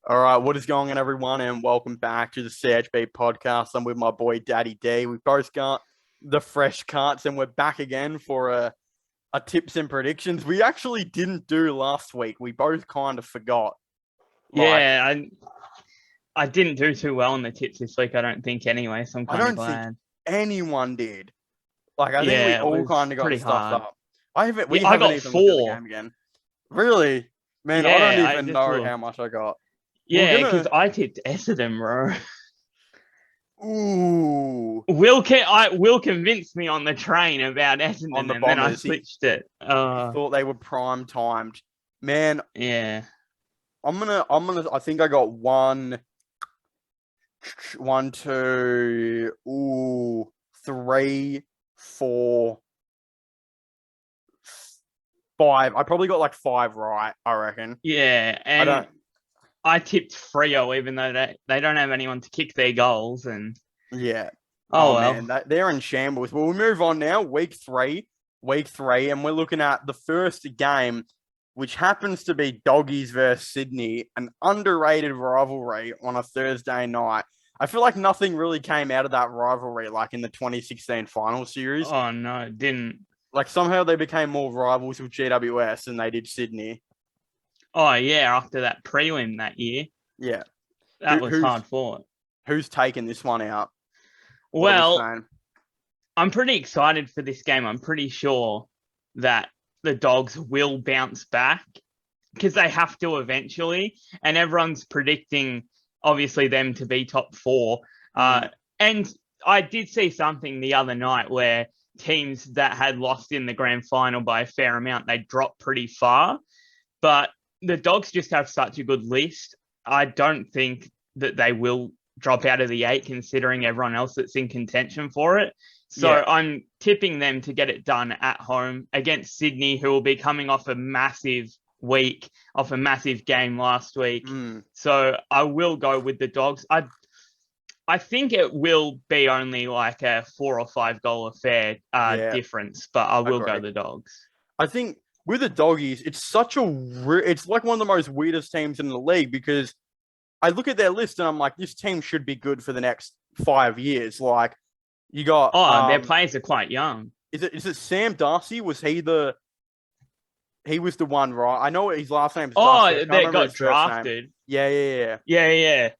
All right, what is going on, everyone, and welcome back to the CHB podcast. I'm with my boy Daddy D. We both got the fresh cuts, and we're back again for a tips and predictions. We actually didn't do last week. We both kind of forgot. Yeah, I didn't do too well in the tips this week, I don't think, anyway, so I'm I kind of don't think glad. anyone did. I think we Yeah, it all was kind of got pretty stuffed hard. up. We Yeah, I haven't got even looked at the game 4. again. Really, man, I don't Yeah, I even just know looked. how much I got. We're Yeah, because gonna. I tipped Essendon, bro. Ooh, Will convinced me on the train about on Essendon, the and then I Bombers. switched it. He thought they were prime timed. Man, Yeah. I think I got one, two, three, four, five. I probably got like five right, I reckon. Yeah, I don't, and I tipped Freo, even though they don't have anyone to kick their goals, and yeah. oh Oh man, well. they're in shambles. Well, we move on now. Week three, and we're looking at the first game, which happens to be Doggies versus Sydney, an underrated rivalry on a Thursday night. I feel like nothing really came out of that rivalry, like in the 2016 final series. Oh no, it didn't. Like somehow they became more rivals with GWS than they did Sydney. Oh yeah, after that prelim that year, Yeah. that Who, was who's hard fought. who's taking this one out? What are we Well, saying? I'm pretty excited for this game. I'm pretty sure that the Dogs will bounce back because they have to eventually, and everyone's predicting obviously them to be top 4. Mm, And I did see something the other night where teams that had lost in the grand final by a fair amount, they dropped pretty far. But the Dogs just have such a good list. I don't think that they will drop out of the 8, considering everyone else that's in contention for it. So yeah. I'm tipping them to get it done at home against Sydney, who will be coming off a massive week, off a massive game last week. Mm, So I will go with the Dogs. I think it will be only like a 4 or 5 goal affair yeah. difference, but I I will agree. go the Dogs. I think with the Doggies, it's like one of the most weirdest teams in the league because I look at their list and I'm like, this team should be good for the next 5 years. Like you got Oh, their players are quite young. is it Sam Darcy? He was the one, right? I know his last name's Darcy. I Oh, can't they remember got his first name. drafted. Yeah, yeah, yeah. Yeah, yeah.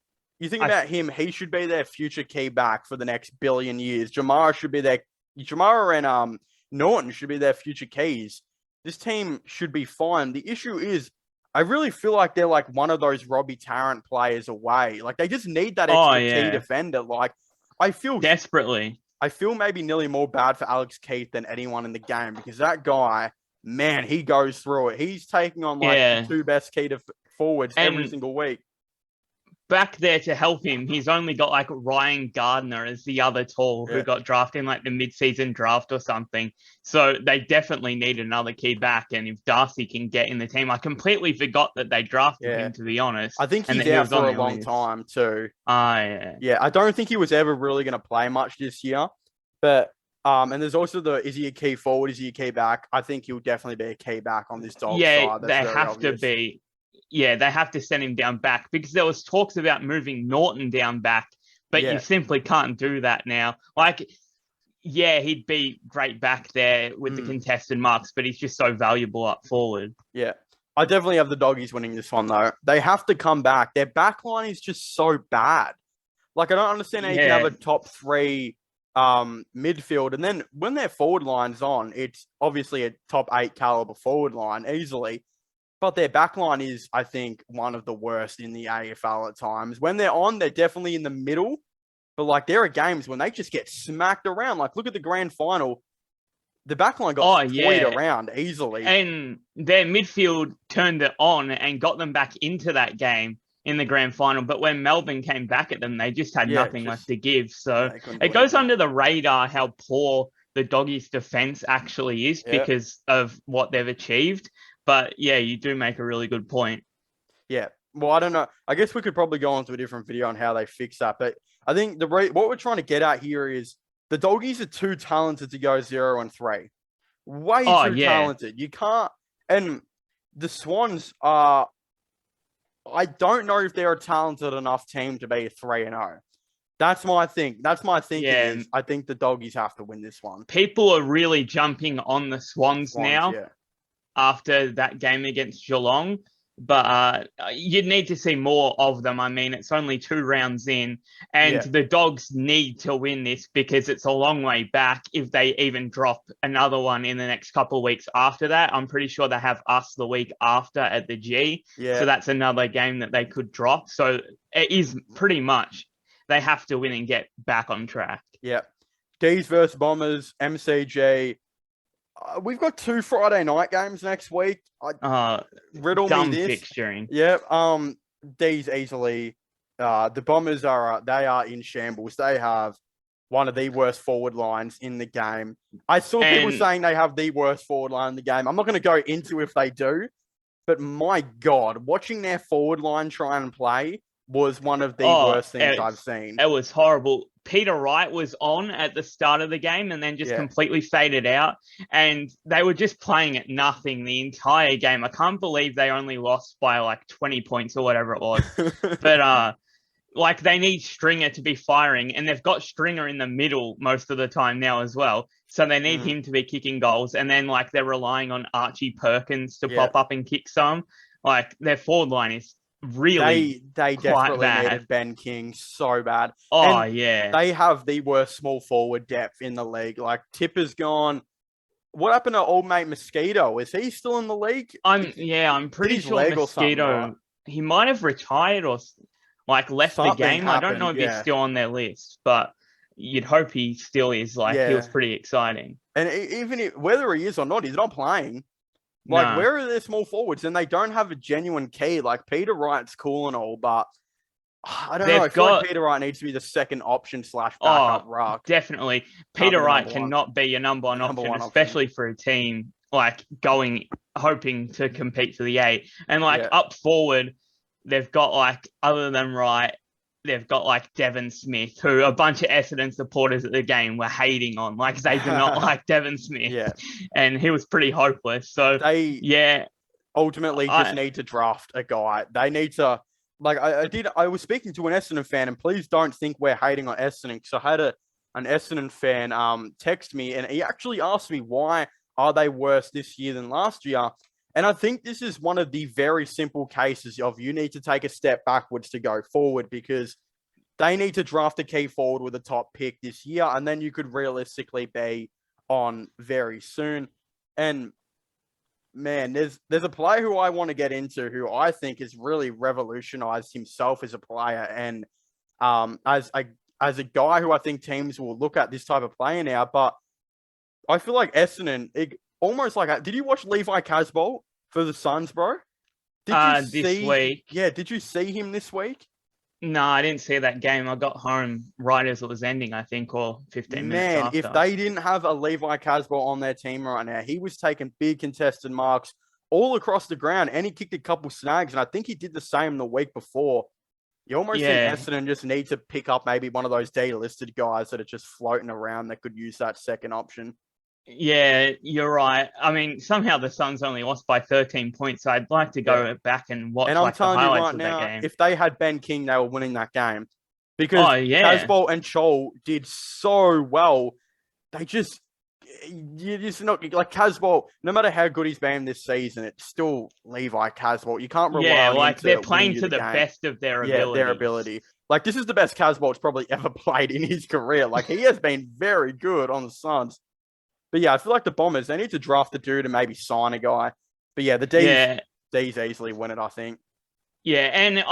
You think I about him, he should be their future key back for the next billion years. Jamara and Norton should be their future keys. This team should be fine. The issue is I really feel like they're like one of those Robbie Tarrant players away. Like they just need that oh extra key yeah, defender. Like I feel desperately. I feel maybe nearly more bad for Alex Keith than anyone in the game because that guy, man, he goes through it. He's taking on like the Yeah, two best forwards every and single week. back there to help him, he's only got like Ryan Gardner as the other tall who Yeah. got drafted in like the mid-season draft or something. So they definitely need another key back. And if Darcy can get in the team, I completely forgot that they drafted Yeah. him, to be honest, I think and he's that he out was on for a their long list. time too. Yeah. Yeah, I don't think he was ever really going to play much this year. But and there's also is he a key forward? Is he a key back? I think he'll definitely be a key back on this dog Yeah, side. That's they very have to obvious. be. Yeah, they have to send him down back because there was talks about moving Norton down back, but you Yeah, simply can't do that now. Like, yeah, he'd be great back there with the contested marks, but he's just so valuable up forward. yeah. I definitely have the doggies winning this one though. They have to come back. Their back line is just so bad. Like I don't understand how you can have Yeah. a top three midfield and then when their forward line's on, it's obviously a top 8 caliber forward line easily. But their backline is, I think, one of the worst in the AFL at times. When they're on, they're definitely in the middle. But like there are games when they just get smacked around. Like look at the grand final. The backline got Oh, toyed yeah. around easily. And their midfield turned it on and got them back into that game in the grand final. But when Melbourne came back at them, they just had Yeah, nothing left just to give. yeah, So they couldn't it do goes anything. under the radar how poor the doggies' defense actually is Yeah. because of what they've achieved. But yeah, you do make a really good point. Yeah. Well, I don't know. I guess we could probably go on to a different video on how they fix that. But I think what we're trying to get at here is the doggies are too talented to go 0-3. Way Oh, too yeah. talented. You can't. And the Swans are I don't know if they're a talented enough team to be 3-0. That's my thing. That's my thinking is I think the Doggies have to win this one. People are really jumping on the Swans now yeah. after that game against Geelong. But you'd need to see more of them. I mean, it's only 2 rounds in, and the Dogs need to win this because it's a long way back if they even drop another one in the next couple of weeks after that. I'm pretty sure they have us the week after at the G. Yeah. So that's another game that they could drop. So it is pretty much they have to win and get back on track. Yeah. D's versus Bombers, MCG. We've got 2 Friday night games next week. Riddle dumb me this. fixturing. Yeah. D's easily. The Bombers they are in shambles. They have one of the worst forward lines in the game. I saw people saying they have the worst forward line in the game. I'm not going to go into if they do, but my God, watching their forward line try and play was one of the worst things I've seen. It was horrible. Peter Wright was on at the start of the game and then just completely faded out. And they were just playing at nothing the entire game. I can't believe they only lost by like 20 points or whatever it was. But like they need Stringer to be firing, and they've got Stringer in the middle most of the time now as well. So they need him to be kicking goals. And then like they're relying on Archie Perkins to pop up and kick some. Like their forward line is really they desperately needed Ben King so bad. Yeah. They have the worst small forward depth in the league. Like Tipper's gone. What happened to old mate Mosquito? Is he still in the league? I'm pretty sure Mosquito, right? He might have retired or like left the game. I don't know if he's still on their list, but you'd hope he still is. Like he was pretty exciting. And even whether he is or not, he's not playing. Like, where are their small forwards? And they don't have a genuine key. Like, Peter Wright's cool and all, but I don't know. I feel like Peter Wright needs to be the second option / backup ruck. Definitely. Peter Wright cannot be your number one option, especially for a team like hoping to compete for the 8. And like up forward, they've got like, other than Wright, they've got like Devon Smith, who a bunch of Essendon supporters at the game were hating on. Like they do not like Devon Smith. Yeah. And he was pretty hopeless. So they ultimately just need to draft a guy. They need to, like I was speaking to an Essendon fan, and please don't think we're hating on Essendon, because I had an Essendon fan text me, and he actually asked me why are they worse this year than last year. And I think this is one of the very simple cases of you need to take a step backwards to go forward, because they need to draft a key forward with a top pick this year, and then you could realistically be on very soon. And man, there's a player who I want to get into who I think has really revolutionized himself as a player, and as a guy who I think teams will look at this type of player now. But I feel like Essendon, almost like, did you watch Levi Casbolt for the Suns, bro? This week. Yeah, did you see him this week? No, I didn't see that game. I got home right as it was ending, I think, or 15 minutes after. If they didn't have a Levi Casbolt on their team right now, he was taking big contested marks all across the ground, and he kicked a couple snags, and I think he did the same the week before. You almost think Essendon just need to pick up maybe one of those delisted guys that are just floating around that could use that second option. Yeah, you're right. I mean, somehow the Suns only lost by 13 points, so I'd like to go back and watch the highlights of that game. If they had Ben King, they were winning that game. Because Casbolt and Chol did so well. You just not like Casbolt, no matter how good he's been this season, it's still Levi Casbolt. You can't rely on him they're playing to the best of their ability. Yeah, their ability. Like, this is the best Casbolt's probably ever played in his career. Like, he has been very good on the Suns. But yeah, I feel like the Bombers, they need to draft the dude and maybe sign a guy. But yeah, the D's easily win it, I think. Yeah, and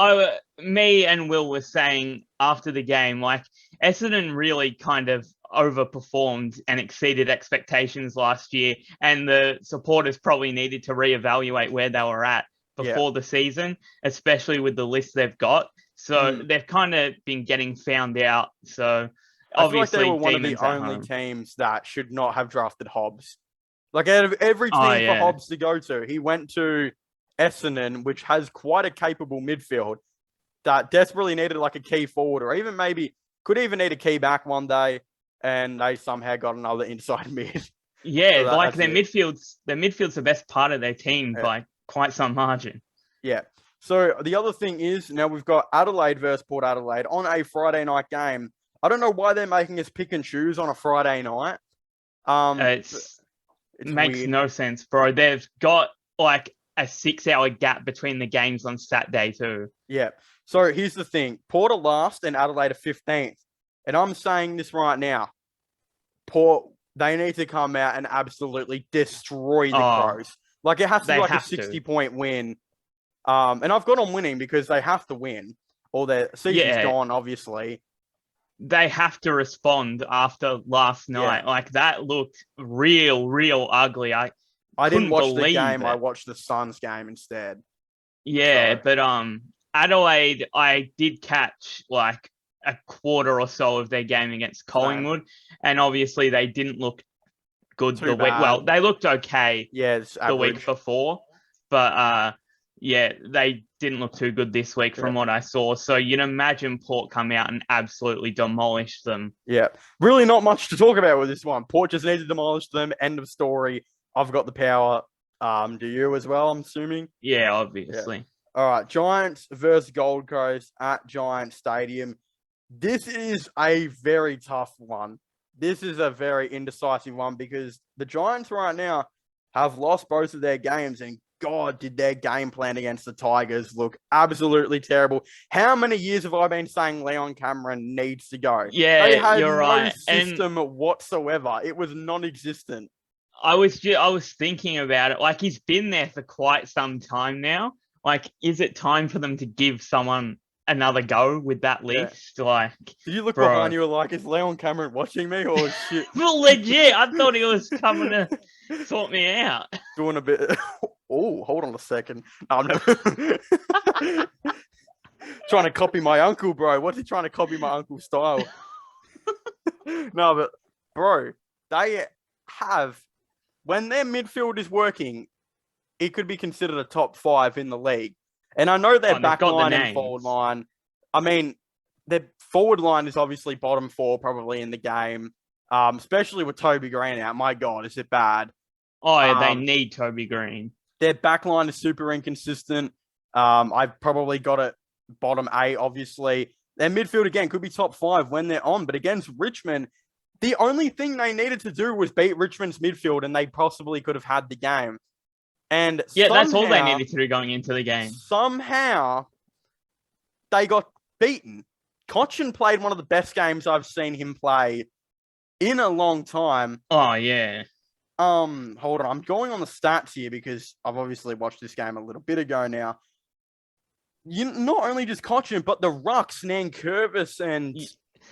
me and Will were saying after the game, like, Essendon really kind of overperformed and exceeded expectations last year, and the supporters probably needed to reevaluate where they were at before the season, especially with the list they've got. So they've kind of been getting found out. So obviously, I feel like they were one of the only teams that should not have drafted Hobbs. Like, out of every team for Hobbs to go to, he went to Essendon, which has quite a capable midfield that desperately needed like a key forward, or even maybe could even need a key back one day, and they somehow got another inside mid. Yeah, so like their midfield's the best part of their team by quite some margin. Yeah. So the other thing is now we've got Adelaide versus Port Adelaide on a Friday night game. I don't know why they're making us pick and choose on a Friday night. It makes weird. no sense, bro. They've got like a 6-hour gap between the games on Saturday too. Yeah. So here's the thing. Port are last and Adelaide are 15th. And I'm saying this right now. Port, they need to come out and absolutely destroy the Crows. Like, it has to be like a 60-point win. And I've got them winning because they have to win. Or their season's gone, obviously. They have to respond after last night. Yeah. Like, that looked real ugly. I didn't watch the game. I watched the Suns game instead. Yeah, so. But Adelaide, I did catch like a quarter or so of their game against Collingwood, and obviously they didn't look good the week. Well, they looked okay. Yeah, the week before, but they didn't look too good this week from what I saw. So you'd imagine Port come out and absolutely demolish them. Yeah, really not much to talk about with this one. Port just need to demolish them. End of story. I've got the power. Do you as well, I'm assuming? Yeah, obviously. Yeah. All right, Giants versus Gold Coast at Giant Stadium. This is a very tough one. This is a very indecisive one because the Giants right now have lost both of their games, and God, did their game plan against the Tigers look absolutely terrible. How many years have I been saying Leon Cameron needs to go? Yeah, they had you're no right. system whatsoever. It was non-existent. I was thinking about it. Like, he's been there for quite some time now. Like, is it time for them to give someone another go with that list? Yeah. Like, did you look behind you? Were like, is Leon Cameron watching me or shit? Well, legit, I thought he was coming to sort me out. Doing a bit. Oh, hold on a second. No, I'm never... trying to copy my uncle, bro. What's he trying to copy my uncle's style? No, but bro, they have, when their midfield is working, it could be considered a top 5 in the league. And I know their back line and forward line. I mean, their forward line is obviously bottom 4 probably in the game, especially with Toby Green out. My God, is it bad? Oh, yeah, they need Toby Green. Their back line is super inconsistent. I've probably got it bottom 8, obviously. Their midfield, again, could be top 5 when they're on. But against Richmond, the only thing they needed to do was beat Richmond's midfield, and they possibly could have had the game. And yeah, that's all they needed to do going into the game. Somehow, they got beaten. Cochin played one of the best games I've seen him play in a long time. Oh, yeah. Hold on. I'm going on the stats here because I've obviously watched this game a little bit ago now. Not only just Cochin, but the Rucks, Nankervis and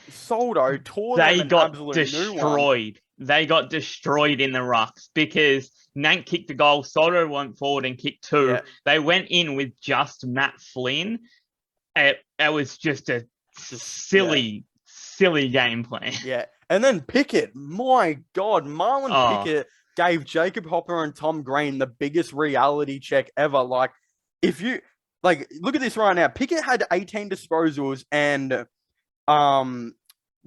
Soldo tore them an absolute destroyed. They got destroyed in the Rucks because Nank kicked a goal, Soldo went forward and kicked 2. Yeah. They went in with just Matt Flynn. It was just a silly game plan. Yeah. And then Pickett, my God, Marlon Pickett gave Jacob Hopper and Tom Green the biggest reality check ever. Like, if you, like, look at this right now. Pickett had 18 disposals and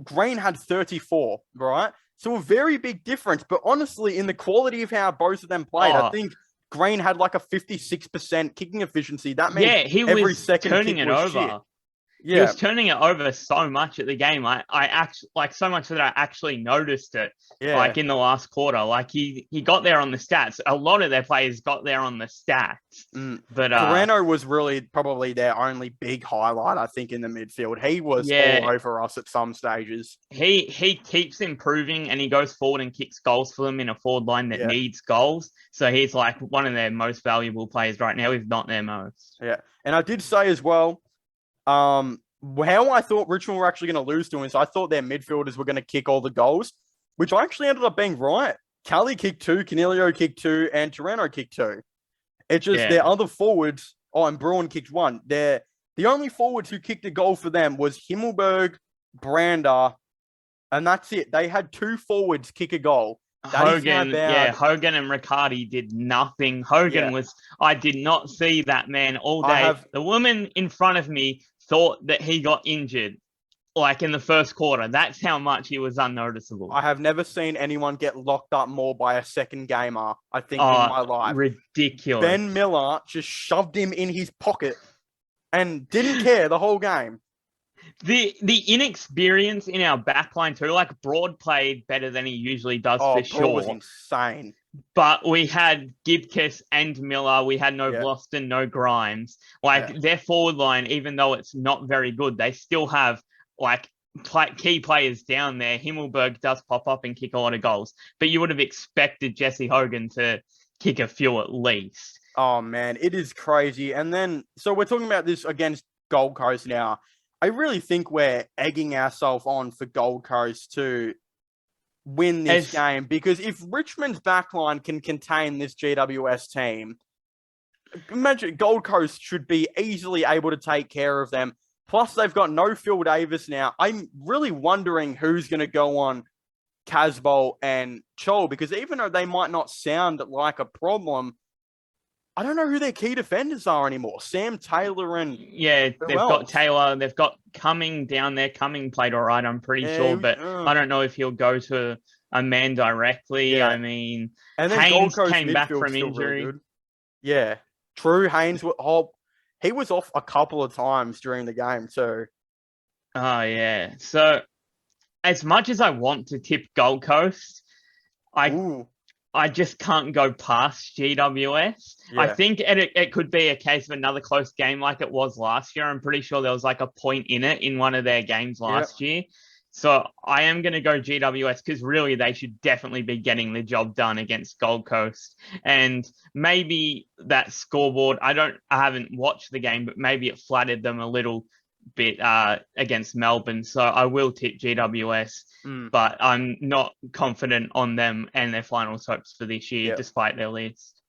Green had 34, right? So a very big difference. But honestly, in the quality of how both of them played, I think Green had like a 56% kicking efficiency. That means he every was second turning kick it was over. Shit. Yeah. He was turning it over so much at the game. I actually, like, so much that I actually noticed it. Yeah. Like in the last quarter, like he got there on the stats. A lot of their players got there on the stats. But Torano was really probably their only big highlight, I think, in the midfield. He was all over us at some stages. He keeps improving, and he goes forward and kicks goals for them in a forward line that needs goals. So he's like one of their most valuable players right now, if not their most. Yeah, and I did say as well, how I thought Richmond were actually going to lose to him is I thought their midfielders were going to kick all the goals, which I actually ended up being right. Kelly kicked 2, Canelio kicked 2, and Torano kicked 2. It's just their other forwards, and Bruin kicked 1. The only forwards who kicked a goal for them was Himmelberg, Brander, and that's it. They had 2 forwards kick a goal. Hogan and Riccardi did nothing. I did not see that man all day. The woman in front of me thought that he got injured, like in the first quarter. That's how much he was unnoticeable. I have never seen anyone get locked up more by a second gamer, I think, in my life. Ridiculous. Ben Miller just shoved him in his pocket and didn't care the whole game. The inexperience in our backline too, like Broad played better than he usually does for Broad was sure. insane. But we had Gibkiss and Miller. We had no Boston, no Grimes. Their forward line, even though it's not very good, they still have key players down there. Himmelberg does pop up and kick a lot of goals, but you would have expected Jesse Hogan to kick a few at least. Oh man, it is crazy. And then, so we're talking about this against Gold Coast now. I really think we're egging ourselves on for Gold Coast to win this game, because if Richmond's backline can contain this GWS team, imagine Gold Coast should be easily able to take care of them. Plus, they've got no Phil Davis now. I'm really wondering who's going to go on Casbolt and Chol, because even though they might not sound like a problem, I don't know who their key defenders are anymore. Sam Taylor and... Yeah, they've got Taylor. They've got Cumming down there. Cumming played all right, I'm pretty sure, but I don't know if he'll go to a man directly. Yeah. I mean, and then Haynes came back from injury. Really, yeah, true. Haynes, he was off a couple of times during the game too. Oh, yeah. So, as much as I want to tip Gold Coast, I just can't go past GWS. Yeah. I think it could be a case of another close game like it was last year. I'm pretty sure there was a point in it in one of their games last year. So I am going to go GWS, because really they should definitely be getting the job done against Gold Coast. And maybe that scoreboard, I haven't watched the game, but maybe it flattered them a little bit against Melbourne. So I will tip GWS, but I'm not confident on them and their finals hopes for this year, despite their list.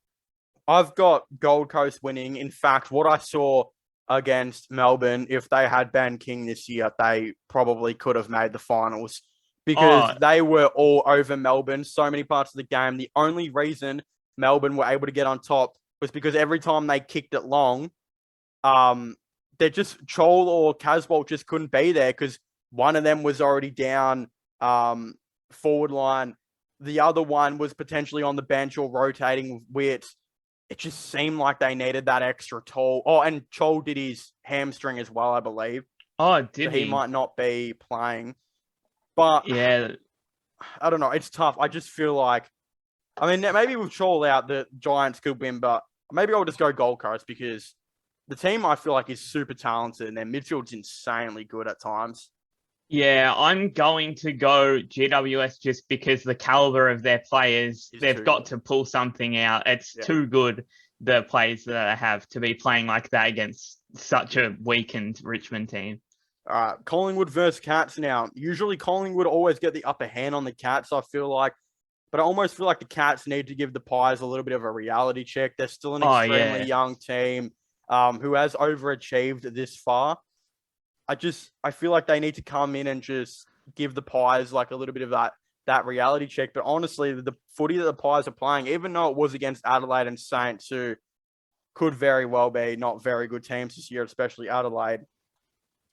I've got Gold Coast winning. In fact, what I saw against Melbourne, if they had Ben King this year, they probably could have made the finals, because they were all over Melbourne so many parts of the game. The only reason Melbourne were able to get on top was because every time they kicked it long, they just Chol or Casbolt just couldn't be there, because one of them was already down forward line. The other one was potentially on the bench or rotating with. It just seemed like they needed that extra toll. Oh, and Chol did his hamstring as well, I believe. Oh, did he? He might not be playing. But yeah, I don't know. It's tough. I just feel like, I mean, maybe with Chol out, the Giants could win, but maybe I'll just go Gold Coast, because the team I feel like is super talented and their midfield's insanely good at times. Yeah, I'm going to go GWS just because the caliber of their players, they've got to pull something out. It's too good, the players that I have, to be playing like that against such a weakened Richmond team. All right, Collingwood versus Cats now. Usually Collingwood always get the upper hand on the Cats, I feel like. But I almost feel like the Cats need to give the Pies a little bit of a reality check. They're still an extremely young team who has overachieved this far. I feel like they need to come in and just give the Pies a little bit of that reality check. But honestly, the footy that the Pies are playing, even though it was against Adelaide and Saints, who could very well be not very good teams this year, especially Adelaide,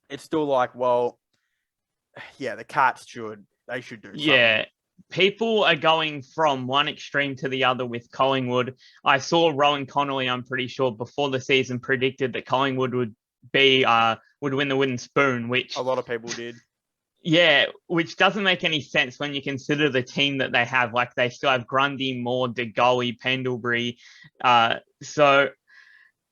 it's still the Cats should do something. Yeah. People are going from one extreme to the other with Collingwood. I saw Rowan Connolly, I'm pretty sure, before the season predicted that Collingwood would win the wooden spoon, which a lot of people did. Yeah, which doesn't make any sense when you consider the team that they have. They still have Grundy, Moore, De Goey, Pendlebury. So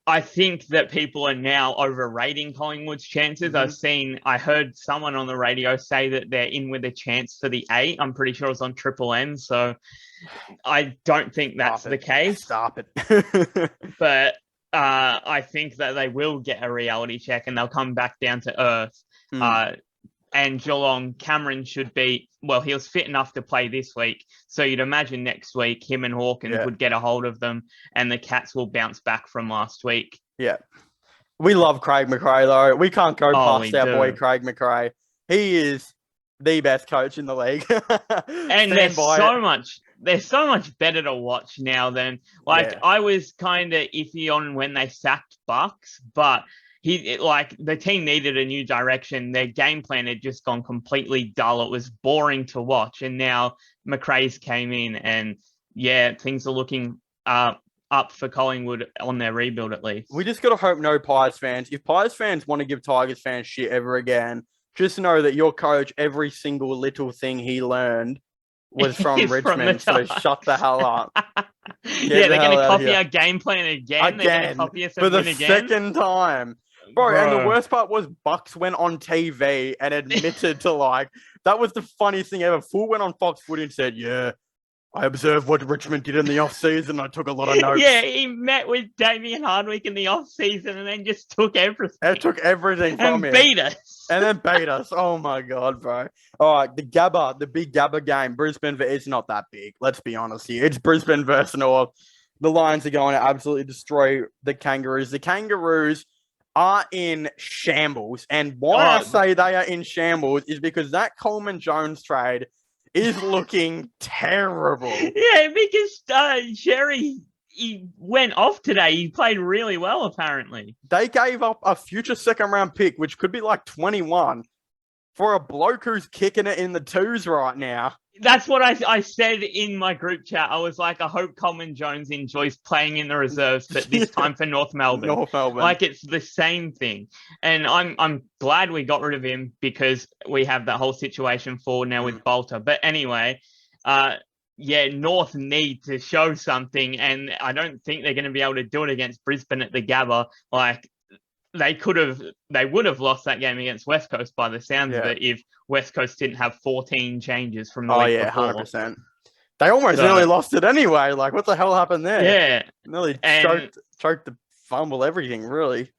I think that people are now overrating Collingwood's chances. I heard someone on the radio say that they're in with a chance for the 8. I'm pretty sure it's on Triple M. So I don't think that's the case. Stop it. But I think that they will get a reality check and they'll come back down to earth. And Geelong, Cameron should be, he was fit enough to play this week. So you'd imagine next week him and Hawkins would get a hold of them and the Cats will bounce back from last week. Yeah. We love Craig McRae, though. We can't go past our boy Craig McRae. He is the best coach in the league. And there's so much better to watch now than, I was kind of iffy on when they sacked Bucks, but the team needed a new direction. Their game plan had just gone completely dull. It was boring to watch. And now McRae's came in and things are looking up up for Collingwood on their rebuild at least. We just got to hope no Pies fans. If Pies fans want to give Tigers fans shit ever again, just know that your coach, every single little thing he learned was from Richmond. So shut the hell up. Yeah, they're going to copy our game plan again. They're going to copy us and for the win again. second time. Bro, and the worst part was Bucks went on TV and admitted to like, that was the funniest thing ever. Fool went on Fox Footy and said, yeah, I observed what Richmond did in the off-season. I took a lot of notes. Yeah, he met with Damien Hardwick in the off-season and then just took everything. It took everything from him. And beat us. And then beat us. Oh, my God, bro. All right, the big Gabba game. Brisbane, it's not that big. Let's be honest here. It's Brisbane versus North. The Lions are going to absolutely destroy the Kangaroos. The Kangaroos are in shambles. And why I say they are in shambles is because that Coleman Jones trade is looking terrible. Yeah, because Sherry, he went off today. He played really well, apparently. They gave up a future second-round pick, which could be like 21, for a bloke who's kicking it in the twos right now. That's what I said in my group chat. I was like, I hope Coleman Jones enjoys playing in the reserves, but this time for North Melbourne. North Melbourne. Like, it's the same thing. And I'm glad we got rid of him because we have that whole situation forward now with Bolter. But anyway, North need to show something, and I don't think they're going to be able to do it against Brisbane at the Gabba. Like, they would have lost that game against West Coast by the sounds of it if West Coast didn't have 14 changes from the week before. 100%. They almost nearly lost it anyway. Like, what the hell happened there? Yeah. Nearly choked the fumble, everything, really.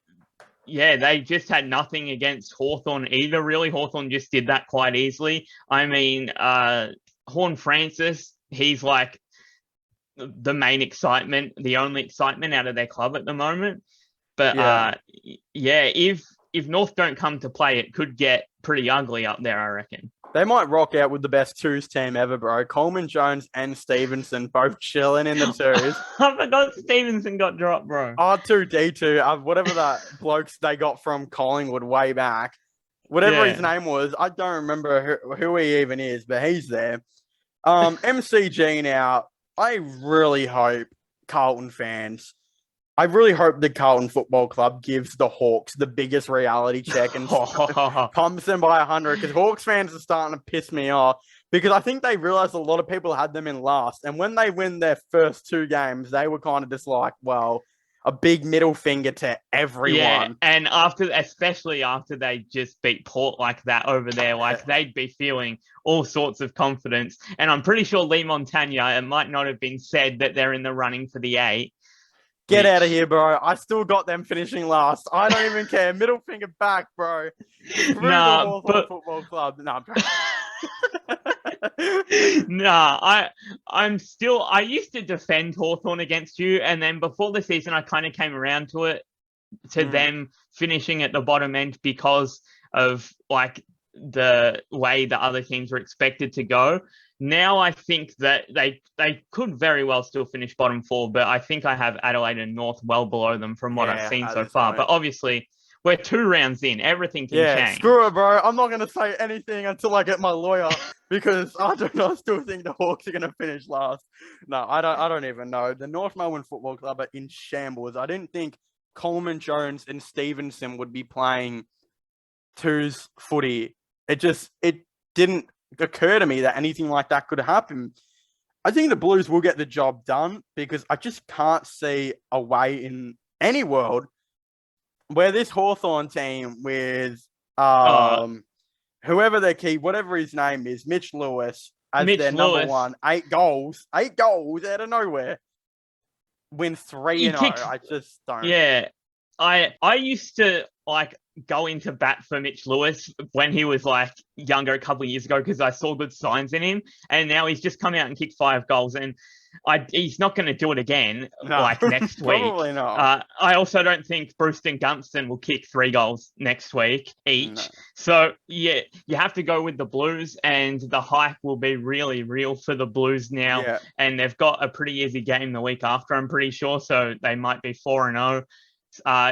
Yeah, they just had nothing against Hawthorn either, really. Hawthorn just did that quite easily. I mean, Horn Francis, he's like the main excitement, the only excitement out of their club at the moment. But if North don't come to play, it could get pretty ugly up there, I reckon. They might rock out with the best twos team ever, bro. Coleman Jones and Stevenson both chilling in the twos. I forgot Stevenson got dropped, bro. R2D2, whatever that blokes they got from Collingwood way back. Whatever his name was, I don't remember who he even is, but he's there. MCG now, I really hope Carlton fans, I really hope the Carlton Football Club gives the Hawks the biggest reality check and pumps them by 100, because Hawks fans are starting to piss me off, because I think they realized a lot of people had them in last. And when they win their first two games, they were kind of just like, well, a big middle finger to everyone. Yeah, and especially after they just beat Port like that over there, like they'd be feeling all sorts of confidence. And I'm pretty sure Lee Montagna, it might not have been said that they're in the running for the 8. Get out of here, bro. I still got them finishing last. I don't even care. Middle finger back, bro. Nah, but Football Club. Nah, bro. I used to defend Hawthorn against you, and then before the season, I kind of came around to them finishing at the bottom end because of like the way the other teams were expected to go. Now I think that they could very well still finish bottom 4, but I think I have Adelaide and North well below them from what I've seen so far. But obviously, we're 2 rounds in. Everything can change. Screw it, bro. I'm not going to say anything until I get my lawyer, because I don't know. I still think the Hawks are going to finish last. No, I don't even know. The North Melbourne Football Club are in shambles. I didn't think Coleman Jones and Stevenson would be playing twos footy. It didn't occur to me that anything like that could happen. I think the Blues will get the job done, because I just can't see a way in any world where this Hawthorn team with whoever they keep, whatever his name is, Mitch Lewis, as their number one, 8 goals out of nowhere, win 3-0. I just don't. Yeah, I used to like go into bat for Mitch Lewis when he was like younger a couple of years ago, because I saw good signs in him, and now he's just come out and kicked 5 goals, and he's not going to do it again next week. Probably not. I also don't think Brewston Gunston will kick 3 goals next week each. No. So yeah, you have to go with the Blues, and the hype will be really real for the Blues now. And they've got a pretty easy game the week after, I'm pretty sure, so they might be 4-0.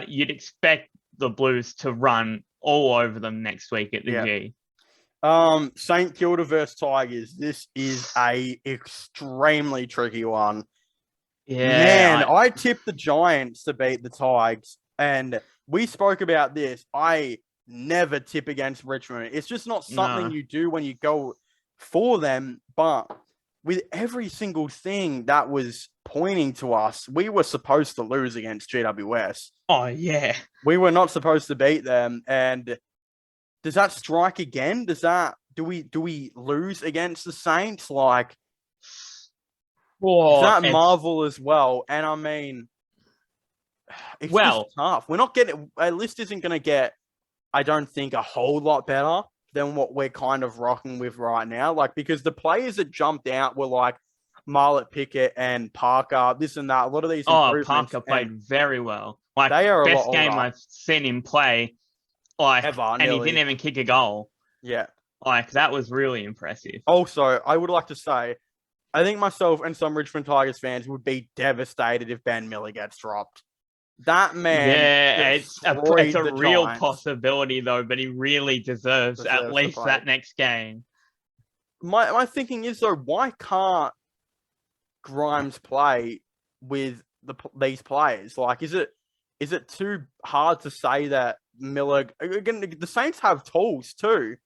You'd expect the Blues to run all over them next week at the G. St Kilda versus Tigers. This is a extremely tricky one. Man, Yeah, I tipped the Giants to beat the Tigers, and we spoke about this. I never tip against Richmond. It's just not something no. you do when you go for them. But with every single thing that was pointing to us, we were supposed to lose against GWS. Oh, yeah. We were not supposed to beat them. And does that strike again? Do we lose against the Saints? Like, is Oh, that Marvel as well? And I mean, it's just tough. We're not getting our list isn't going to get, I don't think, a whole lot better than what we're kind of rocking with right now. Like, because the players that jumped out were like Marlett Pickett and Parker, this and that. A lot of these improvements. Parker played very well. Like, they are a best lot game older. I've seen him play. Like, Ever, and he nearly. didn't even kick a goal. Yeah. Like, that was really impressive. Also, I would like to say, I think myself and some Richmond Tigers fans would be devastated if Ben Miller gets dropped. That man, yeah, it's a real Giants. possibility though, but he really deserves at least that next game. My thinking is though, why can't Grimes play with these players? Like, is it too hard to say that Miller? Again, the Saints have tools too.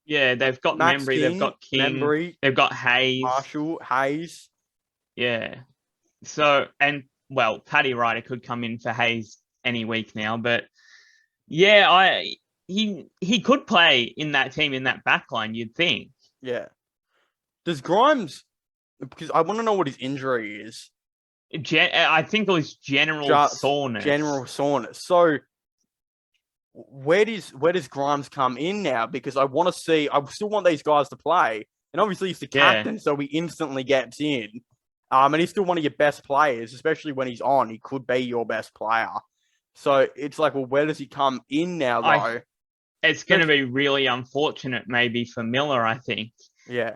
Yeah, they've got Membry, they've got King, they've got Hayes, Marshall, Hayes. Yeah. So, and well, Paddy Ryder could come in for Hayes any week now, but yeah, he could play in that team in that backline, you'd think. Yeah. Does Grimes? Because I want to know what his injury is. I think it was general soreness. General soreness. So where does Grimes come in now? Because I still want these guys to play. And obviously he's the captain, so he instantly gets in. And he's still one of your best players, especially when he's on. He could be your best player. So it's like, well, where does he come in now, though? It's going to be really unfortunate maybe for Miller, I think. Yeah.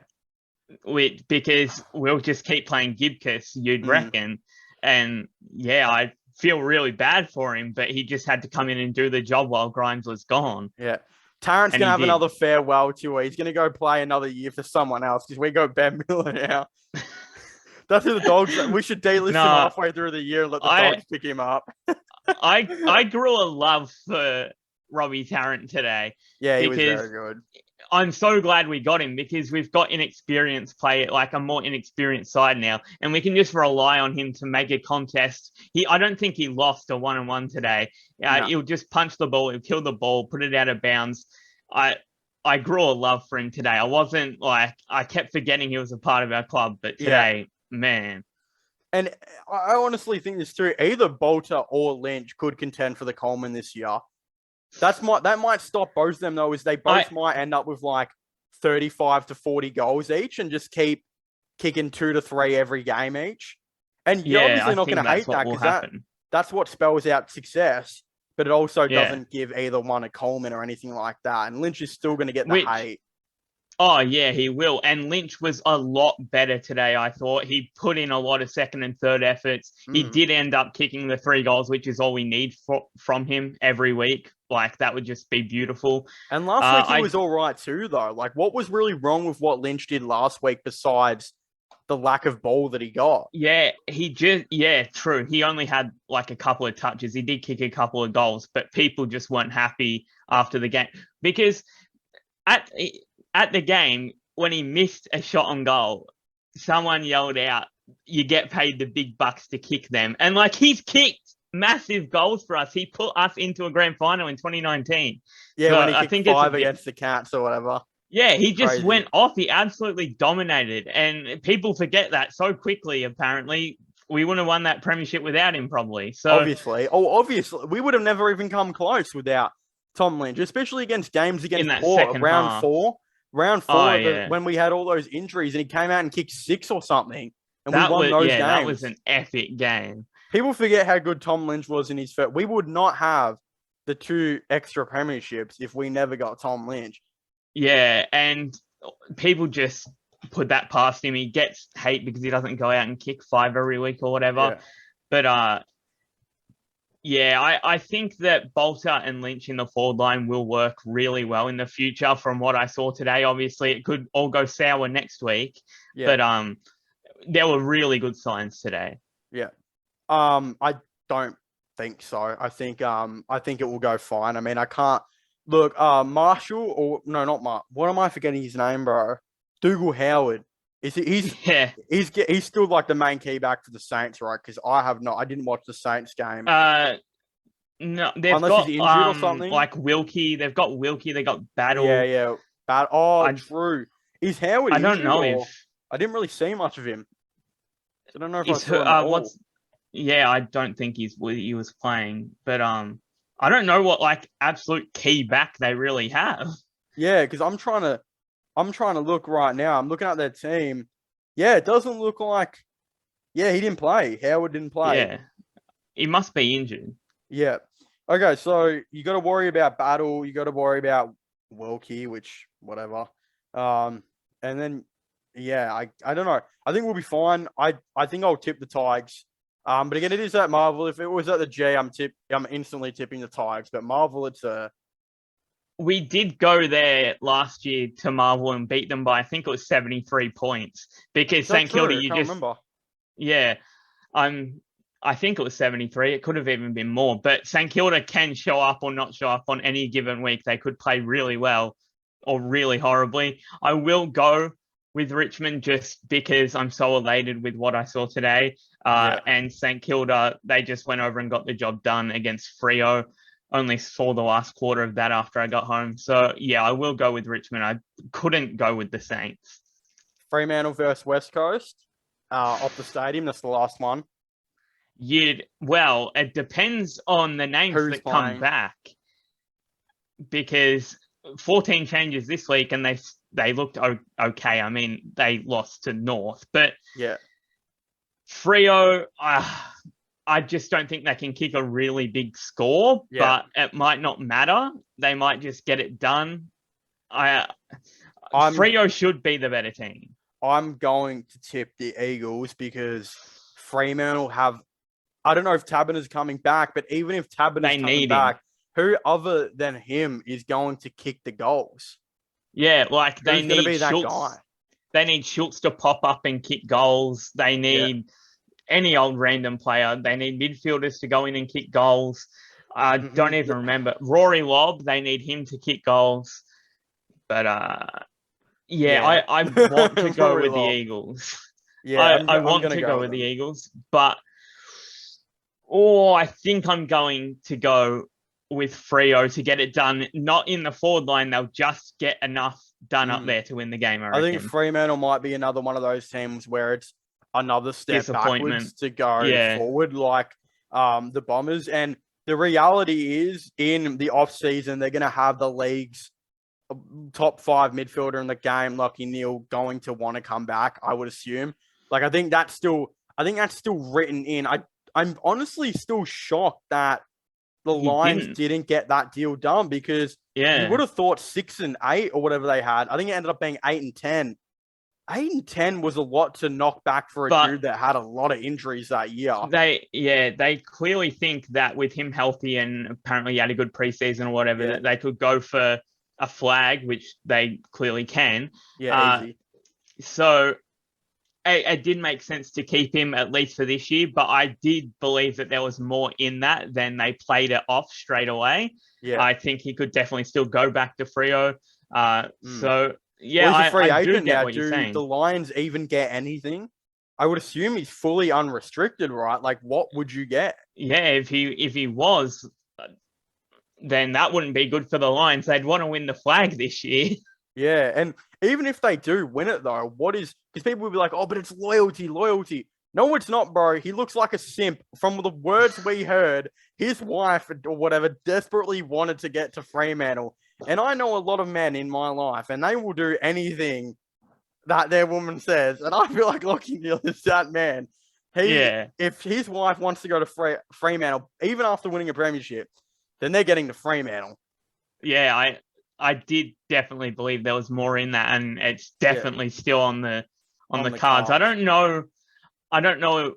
Because we'll just keep playing Gibcus, you'd reckon. And yeah, I feel really bad for him, but he just had to come in and do the job while Grimes was gone. Yeah. Tarrant's going to have another farewell tour. He's going to go play another year for someone else because we got Ben Miller now. That's who the Dogs. We should delist him halfway through the year and let the Dogs pick him up. I grew a love for Robbie Tarrant today. Yeah, he was very good. I'm so glad we got him because we've got inexperienced play, like a more inexperienced side now, and we can just rely on him to make a contest. I don't think he lost a 1-on-1 today. No. He'll just punch the ball, he'll kill the ball, put it out of bounds. I grew a love for him today. I kept forgetting he was a part of our club, but today, man. And I honestly think this too. Either Bolter or Lynch could contend for the Coleman this year. That might stop both of them though, is they both might end up with like 35 to 40 goals each and just keep kicking 2 to 3 every game each. And you're obviously not going to hate that because that's what spells out success, but it also doesn't give either one a Coleman or anything like that. And Lynch is still going to get the hate. Oh, yeah, he will. And Lynch was a lot better today, I thought. He put in a lot of second and third efforts. He did end up kicking the 3 goals, which is all we need from him every week. Like, that would just be beautiful. And last week he was all right too, though. Like, what was really wrong with what Lynch did last week besides the lack of ball that he got? Yeah, true. He only had like a couple of touches. He did kick a couple of goals, but people just weren't happy after the game. Because at the game, when he missed a shot on goal, someone yelled out, "You get paid the big bucks to kick them." And like, he's kicked massive goals for us. He put us into a grand final in 2019. Yeah, so when he kicked 5 against the Cats or whatever. Yeah, he just went off. He absolutely dominated. And people forget that so quickly, apparently. We wouldn't have won that premiership without him, probably. So obviously. We would have never even come close without Tom Lynch, especially against games against round 4. Round 4, when we had all those injuries and he came out and kicked 6 or something. And we won those games. That was an epic game. People forget how good Tom Lynch was in his first. We would not have the 2 extra premierships if we never got Tom Lynch. Yeah, and people just put that past him. He gets hate because he doesn't go out and kick 5 every week or whatever. Yeah. But I think that Bolter and Lynch in the forward line will work really well in the future from what I saw today. Obviously, it could all go sour next week, but there were really good signs today. Yeah. I don't think so. I think it will go fine. I mean, I can't look. Marshall or no, not Mark. What am I forgetting his name, bro? Dougal Howard. Is he? Yeah. He's still like the main key back for the Saints, right? Because I didn't watch the Saints game No, they've unless he's got injured or something. like Wilkie. They've got Wilkie. They got Battle. Yeah. But oh, I true. Is Howard I don't injured know or if I didn't really see much of him. I don't know if I is saw him at all. what's. Yeah, I don't think he was playing, but I don't know what like absolute key back they really have. Yeah, because I'm trying to look right now. I'm looking at their team. Yeah, it doesn't look like. Yeah, he didn't play. Howard didn't play. Yeah, he must be injured. Yeah. Okay, so you got to worry about Battle. You got to worry about Wilkie, which whatever. And then yeah, I don't know. I think we'll be fine. I think I'll tip the Tigers. But again, it is at Marvel. If it was at the G, I'm instantly tipping the Tigers. But Marvel, it's a. We did go there last year to Marvel and beat them by I think it was 73 points because St Kilda. You just remember. Yeah, I think it was 73. It could have even been more. But St Kilda can show up or not show up on any given week. They could play really well or really horribly. I will go with Richmond just because I'm so elated with what I saw today. And St Kilda, they just went over and got the job done against Freo. Only saw the last quarter of that after I got home. So, yeah, I will go with Richmond. I couldn't go with the Saints. Fremantle versus West Coast off the stadium. That's the last one. Well, it depends on the names that come back. Because 14 changes this week and they looked okay. I mean, they lost to North. But yeah, Freo, I just don't think they can kick a really big score, but it might not matter. They might just get it done. Freo should be the better team. I'm going to tip the Eagles because Fremantle have. I don't know if Taberner's coming back, but even if Taberner's coming back, who other than him is going to kick the goals? Yeah, like they need be that Schultz. Guy? They need Schultz to pop up and kick goals. They need any old random player. They need midfielders to go in and kick goals. I don't even remember. Rory Lobb, they need him to kick goals. But I want to go with the Eagles. Yeah, I want to go with the Eagles, but I think I'm going to go with Freo to get it done. Not in the forward line, they'll just get enough done up there to win the game. I think Fremantle might be another one of those teams where it's another step backwards to go forward, like the Bombers. And the reality is, in the off season, they're going to have the league's top 5 midfielder in the game, Lachie Neale, going to want to come back. I would assume. Like I think that's still written in. I'm honestly still shocked that the Lions didn't get that deal done because you would have thought 6 and 8 or whatever they had. I think it ended up being 8 and 10. 8 and 10 was a lot to knock back for a dude that had a lot of injuries that year. They clearly think that with him healthy and apparently he had a good preseason or whatever, that they could go for a flag, which they clearly can. Yeah, easy. So it did make sense to keep him at least for this year, but I did believe that there was more in that than they played it off straight away. Yeah, I think he could definitely still go back to Freo. So yeah, he's a free agent now. Do the Lions even get anything? I would assume he's fully unrestricted, right? Like, what would you get? Yeah, if he was, then that wouldn't be good for the Lions. They'd want to win the flag this year. Yeah, and even if they do win it, though, because people will be like, oh, but it's loyalty. No, it's not, bro. He looks like a simp. From the words we heard, his wife or whatever desperately wanted to get to Fremantle. And I know a lot of men in my life, and they will do anything that their woman says. And I feel like Lachie Neale is that man. If his wife wants to go to Fremantle, even after winning a premiership, then they're getting to Fremantle. Yeah, I did definitely believe there was more in that, and it's definitely still on the cards. I don't know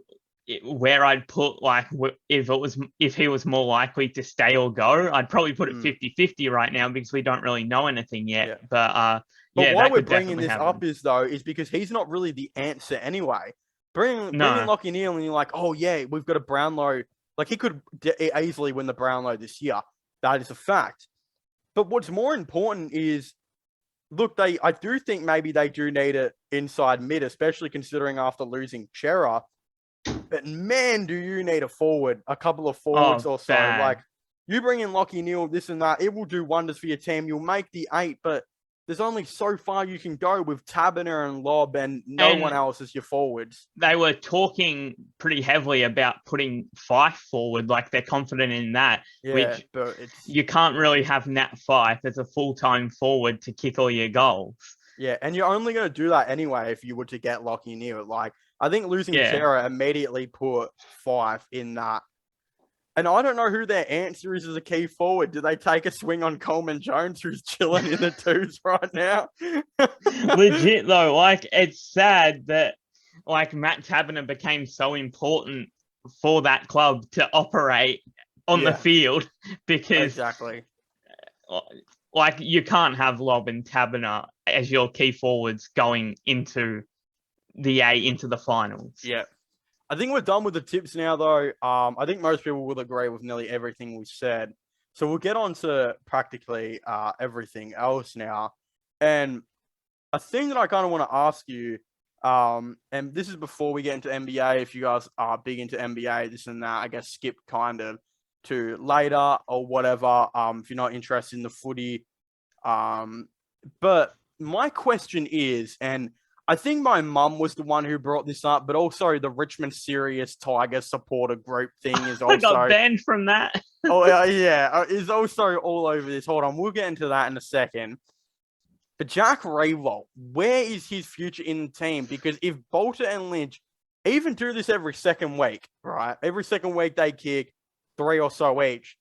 where I'd put, like, if he was more likely to stay or go. I'd probably put it 50-50 right now because we don't really know anything yet. But why we're bringing this up is because he's not really the answer anyway. Bring in Lachie Neale, and you're like, oh yeah, we've got a Brownlow. Like he could easily win the Brownlow this year. That is a fact. But what's more important is, look, I do think maybe they do need it inside mid, especially considering after losing Chera. But man, do you need a couple of forwards or so. Bad. Like, you bring in Lachie Neale, this and that, it will do wonders for your team. You'll make the 8, but there's only so far you can go with Taberner and Lobb, and no one else as your forwards. They were talking pretty heavily about putting Fife forward, like they're confident in that. Yeah, which but you can't really have Nat Fife as a full-time forward to kick all your goals. Yeah, and you're only going to do that anyway if you were to get Lachie Neale. Like, I think losing Chera immediately put Fife in that. And I don't know who their answer is as a key forward. Do they take a swing on Coleman Jones, who's chilling in the twos right now? Legit, though, like, it's sad that, like, Matt Taberner became so important for that club to operate on the field, because exactly, like, you can't have Lobb and Taberner as your key forwards going into the finals. Yeah. I think we're done with the tips now, though. I think most people will agree with nearly everything we said. So we'll get on to practically everything else now. And a thing that I kind of want to ask you, and this is before we get into NBA, if you guys are big into NBA, this and that, I guess skip kind of to later or whatever, if you're not interested in the footy. But my question is, and I think my mum was the one who brought this up, but also the Richmond Sirius Tigers supporter group thing is also... I got banned from that. Is also all over this. Hold on, we'll get into that in a second. But Jack Riewoldt, where is his future in the team? Because if Bolter and Lynch even do this every second week, right? Every second week they kick 3 or so each.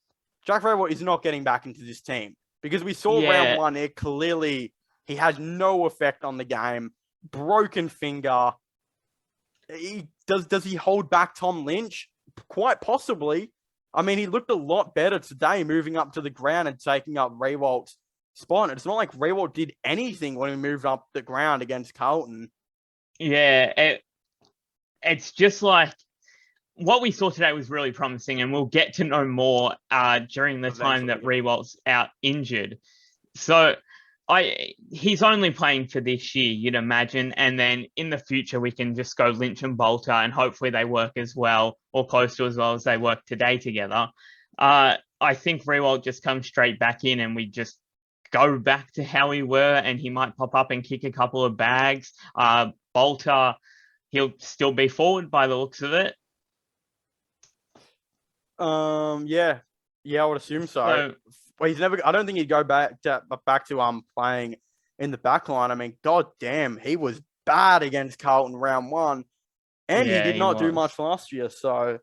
Jack Riewoldt is not getting back into this team. Because we saw round 1, it clearly, he has no effect on the game. Broken finger. Does he hold back Tom Lynch? Quite possibly. I mean, he looked a lot better today moving up to the ground and taking up Riewoldt's spot. It's not like Riewoldt did anything when he moved up the ground against Carlton. Yeah, it's just like what we saw today was really promising, and we'll get to know more during the time that Riewoldt's out injured. So he's only playing for this year, you'd imagine, and then in the future we can just go Lynch and Bolter, and hopefully they work as well or close to as well as they work today together. I think Riewoldt just comes straight back in, and we just go back to how we were, and he might pop up and kick a couple of bags. Bolter, he'll still be forward by the looks of it. Yeah, I would assume so. Well, I don't think he'd go back to playing in the back line. I mean, god damn, he was bad against Carlton round 1, and he did not do much last year. So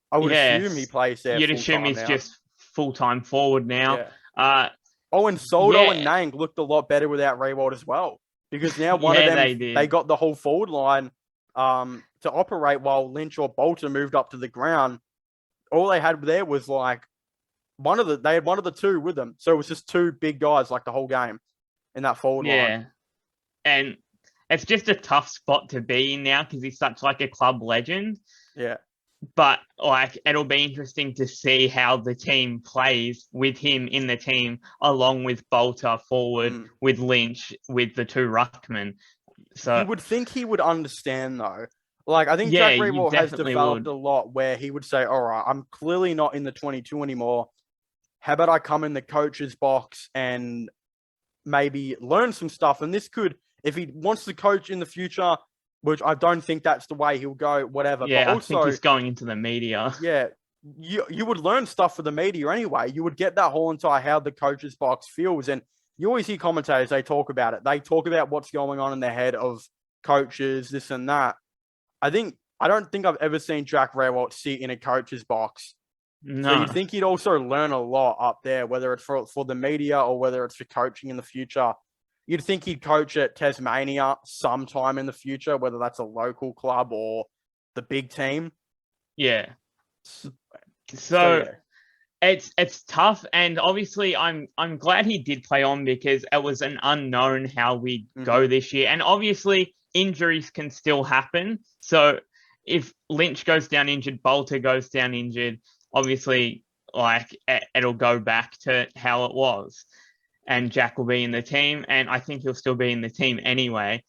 I would assume he plays there. You'd assume he's just full-time forward now. Yeah. And Soldo and Nang looked a lot better without Riewoldt as well, because now one of them they got the whole forward line to operate while Lynch or Bolter moved up to the ground. All they had there was like they had one of the two with them. So it was just 2 big guys like the whole game in that forward line. Yeah. And it's just a tough spot to be in now because he's such like a club legend. Yeah. But like it'll be interesting to see how the team plays with him in the team, along with Bolter forward, with Lynch, with the 2 ruckmen. So you would think he would understand though. Like, I think Jack Riewoldt has developed a lot where he would say, all right, I'm clearly not in the 22 anymore. How about I come in the coach's box and maybe learn some stuff? And this could, if he wants to coach in the future, which I don't think that's the way he'll go, whatever. Yeah, but also, I think he's going into the media. Yeah, you would learn stuff for the media anyway. You would get that whole entire how the coach's box feels. And you always hear commentators, they talk about it. They talk about what's going on in the head of coaches, this and that. I don't think I've ever seen Jack Riewoldt sit in a coach's box. No. So you think he'd also learn a lot up there, whether it's for the media or whether it's for coaching in the future. You'd think he'd coach at Tasmania sometime in the future, whether that's a local club or the big team. Yeah. So It's tough, and obviously I'm glad he did play on because it was an unknown how we go this year, and obviously injuries can still happen. So if Lynch goes down injured, Bolter goes down injured, obviously like it'll go back to how it was, and Jack will be in the team, and I think he'll still be in the team anyway.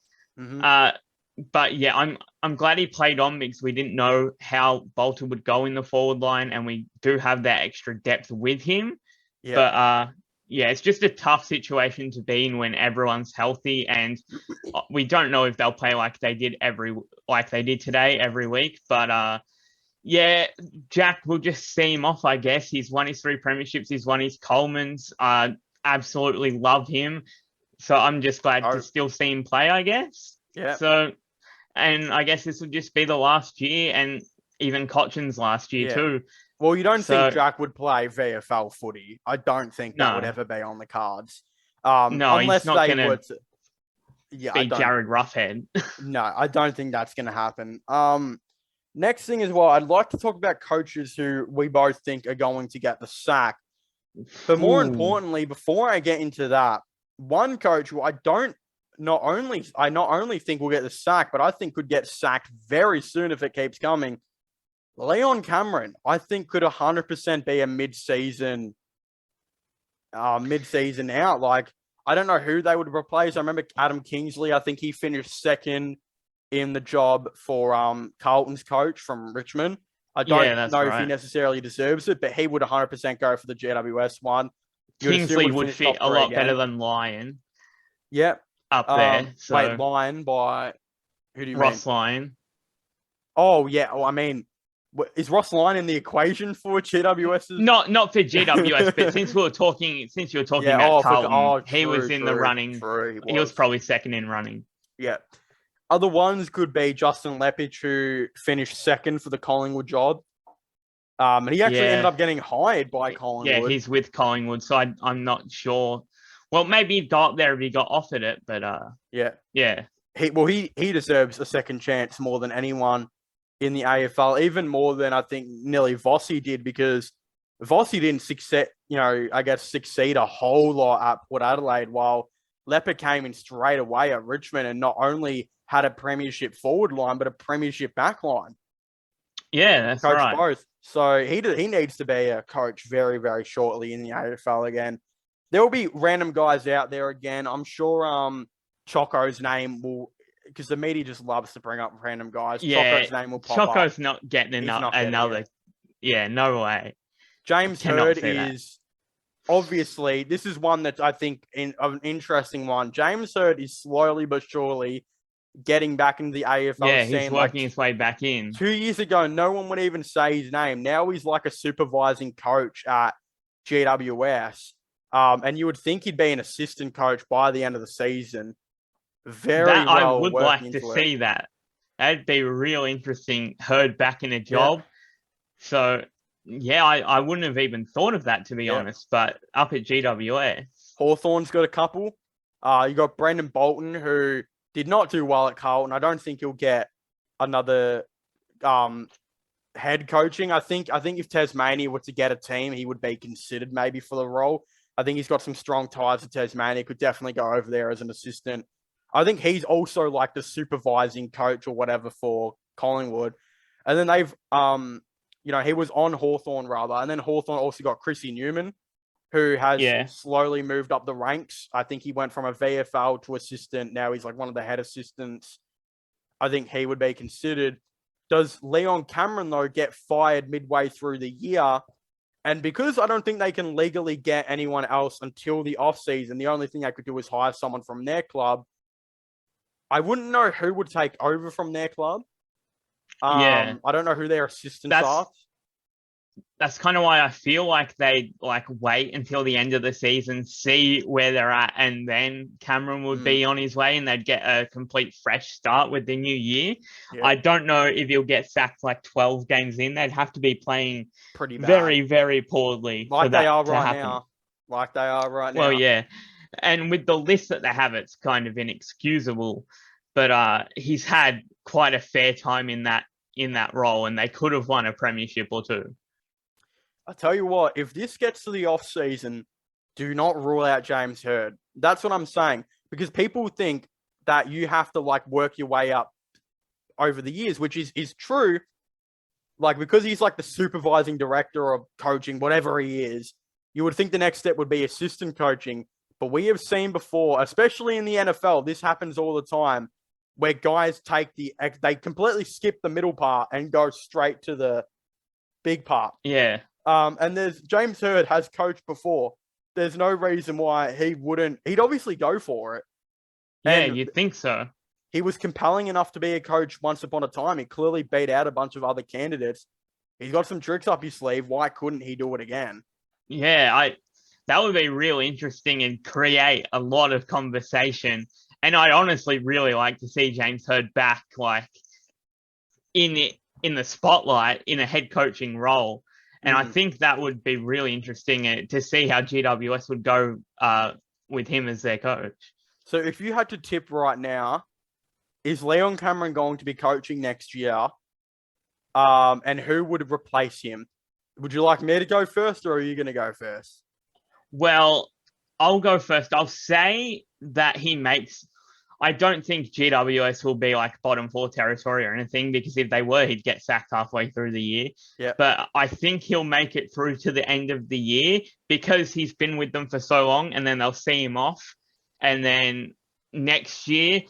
But yeah, I'm glad he played on because we didn't know how Bolter would go in the forward line, and we do have that extra depth with him. Yeah. But yeah, it's just a tough situation to be in when everyone's healthy, and we don't know if they'll play like they did today every week. But yeah, Jack, we'll just see him off, I guess. He's won his 3 premierships. He's won his Colemans. Absolutely love him. So I'm just glad to still see him play, I guess. Yeah. So, and I guess this would just be the last year, and even Cochin's last year too. Well, you don't think Jack would play VFL footy? I don't think that would ever be on the cards. No, unless he's not they going would. to Yeah, be Jared Roughhead. No, I don't think that's going to happen. Next thing as well, I'd like to talk about coaches who we both think are going to get the sack. But more importantly, before I get into that, one coach who I not only think will get the sack, but I think could get sacked very soon if it keeps coming. Leon Cameron, I think, could 100% be a mid-season out. Like, I don't know who they would replace. I remember Adam Kingsley. I think he finished second in the job for Carlton's coach from Richmond. I don't know if he necessarily deserves it, but he would 100% go for the GWS one. Kingsley would fit a lot better than Lyon. Yep. Up there. So. Wait, Lyon by... Who do you Ross mean? Lyon. Oh, yeah. Well, I mean... Is Ross Lyon in the equation for GWS's? Not for GWS, but since you were talking about Carlton, he was in the running. He was probably second in running. Yeah. Other ones could be Justin Lepich, who finished second for the Collingwood job. And he actually ended up getting hired by Collingwood. Yeah, he's with Collingwood, so I'm not sure. Well, maybe he'd go up there if he got offered it, but yeah. He deserves a second chance more than anyone in the AFL, even more than I think nearly Vossi did, because Vossi didn't succeed a whole lot at Port Adelaide, while Leper came in straight away at Richmond and not only had a premiership forward line, but a premiership back line. Yeah, that's right. Both. So he needs to be a coach very, very shortly in the AFL again. There will be random guys out there again. I'm sure Choco's name will... Because the media just loves to bring up random guys. Yeah, Choco's name will pop up. Choco's not getting another. Yeah, no way. James Hird is obviously, this is one that I think an interesting one. James Hird is slowly but surely getting back into the AFL. Yeah, he's working his way back in. 2 years ago, no one would even say his name. Now he's like a supervising coach at GWS. And you would think he'd be an assistant coach by the end of the season. I would like to see that. That'd be real interesting. Hird back in a job. Yeah. So, yeah, I wouldn't have even thought of that, to be honest. But up at GWS. Hawthorn's got a couple. You got Brendan Bolton, who did not do well at Carlton. I don't think he'll get another head coaching. I think if Tasmania were to get a team, he would be considered maybe for the role. I think he's got some strong ties to Tasmania. Could definitely go over there as an assistant. I think he's also like the supervising coach or whatever for Collingwood. And then they've, he was on Hawthorn rather. And then Hawthorn also got Chrissy Newman, who has slowly moved up the ranks. I think he went from a VFL to assistant. Now he's like one of the head assistants. I think he would be considered. Does Leon Cameron, though, get fired midway through the year? And because I don't think they can legally get anyone else until the offseason, the only thing they could do is hire someone from their club. I wouldn't know who would take over from their club. I don't know who their assistants are. That's kind of why I feel like they wait until the end of the season, see where they're at, and then Cameron would be on his way and they'd get a complete fresh start with the new year. Yeah. I don't know if he'll get sacked 12 games in. They'd have to be playing pretty bad, very, very poorly. Like they are right now. Well, yeah. And with the list that they have, it's kind of inexcusable. But he's had quite a fair time in that role, and they could have won a premiership or two. I tell you what, if this gets to the off season, do not rule out James Hird. That's what I'm saying. Because people think that you have to like work your way up over the years, which is true. Like, because he's like the supervising director of coaching, whatever he is, you would think the next step would be assistant coaching. But we have seen before, especially in the NFL, this happens all the time, where guys they completely skip the middle part and go straight to the big part. Yeah. And there's James Hird has coached before. There's no reason why he wouldn't. He'd obviously go for it. Yeah, And you'd think so. he was compelling enough to be a coach once upon a time. He clearly beat out a bunch of other candidates. He's got some tricks up his sleeve. Why couldn't he do it again? Yeah, that would be real interesting and create a lot of conversation. And I'd honestly really like to see James Hird back, like in the spotlight in a head coaching role. And I think that would be really interesting to see how GWS would go with him as their coach. So if you had to tip right now, is Leon Cameron going to be coaching next year? And who would replace him? Would you like me to go first, or are you going to go first? Well, I'll go first. I'll say that I don't think GWS will be like bottom 4 territory or anything, because if they were, he'd get sacked halfway through the year. Yeah. But I think he'll make it through to the end of the year because he's been with them for so long, and then they'll see him off. And then next year,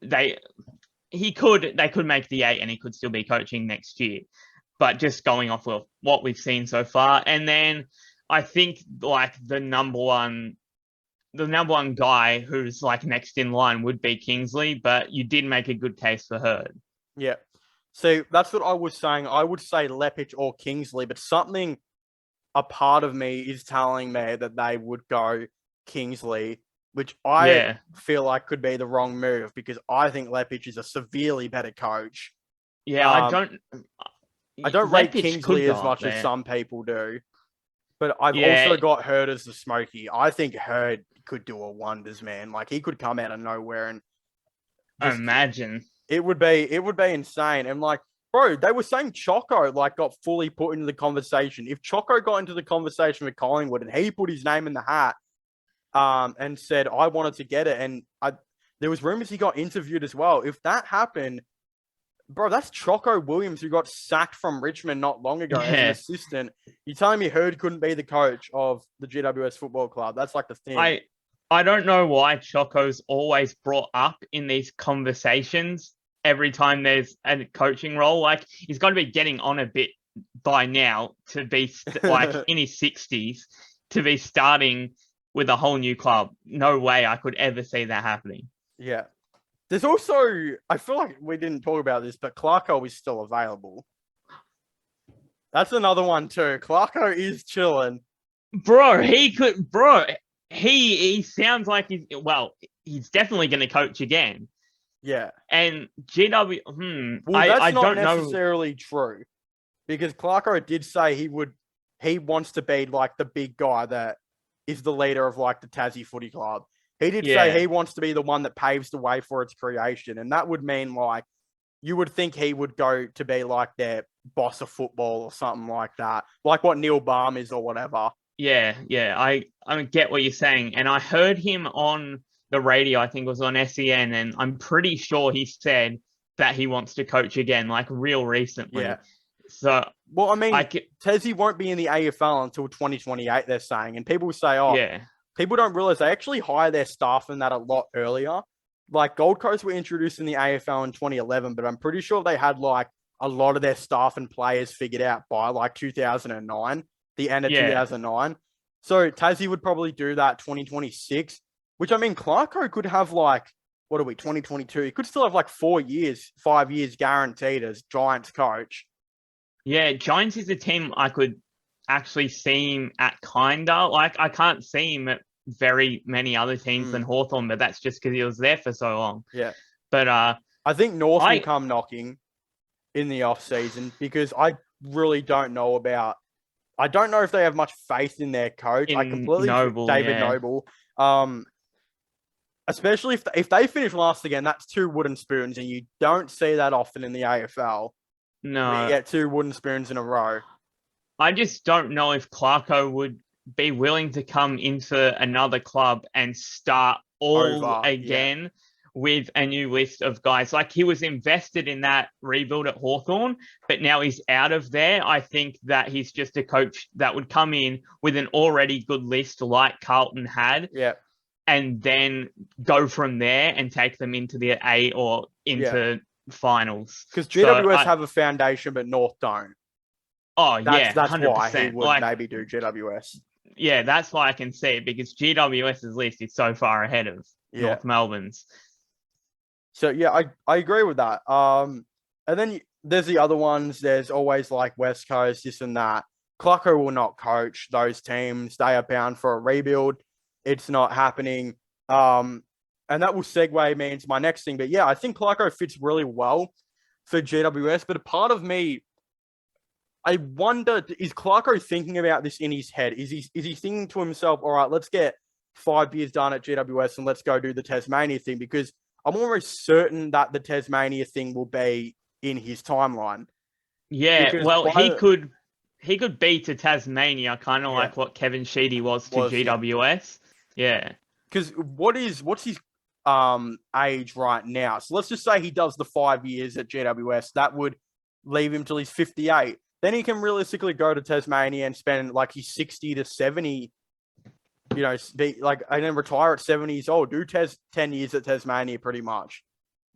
they could make the 8 and he could still be coaching next year. But just going off of what we've seen so far. And then I think like the number one guy who's like next in line would be Kingsley, but you did make a good case for Hird. Yeah. So that's what I was saying. I would say Leppich or Kingsley, but a part of me is telling me that they would go Kingsley, which I feel like could be the wrong move, because I think Leppich is a severely better coach. Yeah, I don't rate Kingsley as much as some people do, but I've also got Hird as the smoky. I think Hird could do a wonders, man. Like, he could come out of nowhere and imagine. It would be insane. And like, bro, they were saying Choco like got fully put into the conversation. If Choco got into the conversation with Collingwood and he put his name in the hat, and said I wanted to get it, and there was rumors he got interviewed as well. If that happened, bro, that's Choco Williams, who got sacked from Richmond not long ago as an assistant. You're telling me Hird couldn't be the coach of the GWS Football Club? That's like the thing. I don't know why Choco's always brought up in these conversations every time there's a coaching role. Like, he's got to be getting on a bit by now to be like in his 60s to be starting with a whole new club. No way I could ever see that happening. Yeah. There's also, I feel like we didn't talk about this, but Clarko is still available. That's another one too. Clarko is chilling. Bro, he sounds like he's definitely going to coach again. Yeah. And GW, that's I not don't necessarily true, because Clarko did say he wants to be like the big guy that is the leader of like the Tassie Footy Club. He did say he wants to be the one that paves the way for its creation. And that would mean like, you would think he would go to be like their boss of football or something like that. Like what Neil Baum is or whatever. Yeah. I get what you're saying. And I heard him on the radio, I think it was on SEN, and I'm pretty sure he said that he wants to coach again, like real recently. Yeah. So, well, I mean, Tassie won't be in the AFL until 2028, they're saying. And people say, people don't realize they actually hire their staff in that a lot earlier. Like, Gold Coast were introduced in the AFL in 2011, but I'm pretty sure they had like a lot of their staff and players figured out by like 2009, the end of 2009. So Tassie would probably do that 2026, which, I mean, Clarko could have like, what are we, 2022? He could still have like 5 years guaranteed as Giants coach. Yeah, Giants is a team I could actually see him at kinda. Like, I can't see him at very many other teams than Hawthorn, but that's just because he was there for so long. Yeah. But I think North will come knocking in the off season, because I really don't know if they have much faith in their coach. I completely David Noble. Especially if they finish last again, that's 2 wooden spoons, and you don't see that often in the AFL. No. You get 2 wooden spoons in a row. I just don't know if Clarko would be willing to come into another club and start all Over, yeah. again with a new list of guys. Like, he was invested in that rebuild at Hawthorn, but now he's out of there. I think that he's just a coach that would come in with an already good list like Carlton had, Yeah. and then go from there and take them into the A or into finals. Because So GWS have a foundation, but North don't. yeah, That's why he 100%. would Like, maybe do GWS. yeah, that's why I can see it, because GWS's list is so far ahead of Yeah. North Melbourne's. So yeah, I agree with that. And then there's the other ones. There's always like West Coast, this and that. Clarko will not coach those teams. They are bound for a rebuild. It's not happening. And that will segue me into my next thing. But yeah, I think Clarko fits really well for GWS. But a part of me, I wonder, is Clarko thinking about this in his head? Is he thinking to himself, all right, let's get 5 years done at GWS and let's go do the Tasmania thing? Because I'm almost certain that the Tasmania thing will be in his timeline. Yeah, Because well, he could be to Tasmania, kind of like what Kevin Sheedy was to GWS. Yeah. Because what's his age right now? So let's just say he does the 5 years at GWS. That would leave him till he's 58. Then he can realistically go to Tasmania and spend like he's 60 to 70, you know, and then retire at 70 years old. Do 10 years at Tasmania pretty much.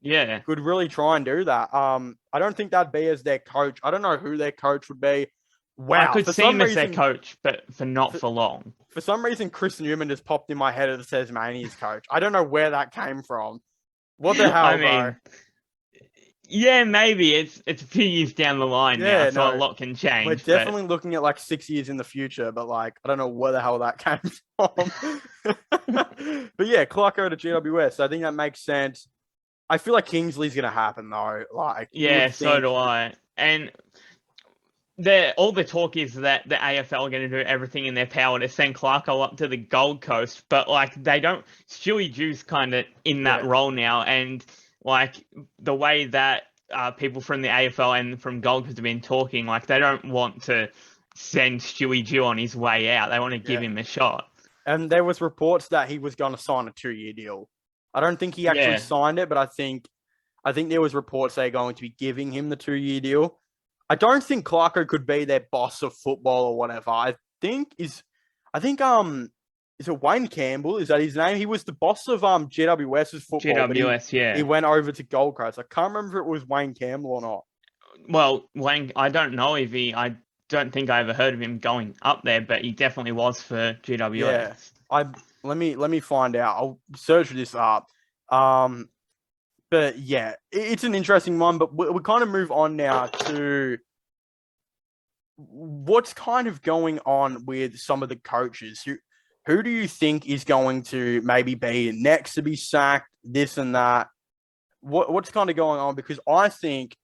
Yeah. Could really try and do that. I don't think that'd be as their coach. I don't know who their coach would be. Wow. I could see him as their coach, but not for long. For some reason, Chris Newman just popped in my head as Tasmania's coach. I don't know where that came from. What the hell, bro? Yeah, maybe it's a few years down the line now, so a lot can change. We're definitely looking at like 6 years in the future, but like I don't know where the hell that came from. But yeah, Clarko to GWS. I think that makes sense. I feel like Kingsley's gonna happen though. Like so do I. And all the talk is that the AFL are going to do everything in their power to send Clarko up to the Gold Coast, but like they don't. Stewie Jew's kind of in that role now, and like the way that people from the AFL and from Gold Coast have been talking, like they don't want to send Stewie Jew on his way out. They want to give him a shot. And there was reports that he was going to sign a 2-year deal. I don't think he actually signed it, but I think there was reports they're going to be giving him the 2-year deal. I don't think Clarko could be their boss of football or whatever. I think is it Wayne Campbell? Is that his name? He was the boss of GWS's football. GWS, He went over to Gold Coast. I can't remember if it was Wayne Campbell or not. Well, Wayne, I don't know if I don't think I ever heard of him going up there, but he definitely was for GWS. Yeah. Let me find out. I'll search this up. But yeah, it's an interesting one. But we kind of move on now to what's kind of going on with some of the coaches. Who do you think is going to maybe be next to be sacked? This and that. What's kind of going on? Because I think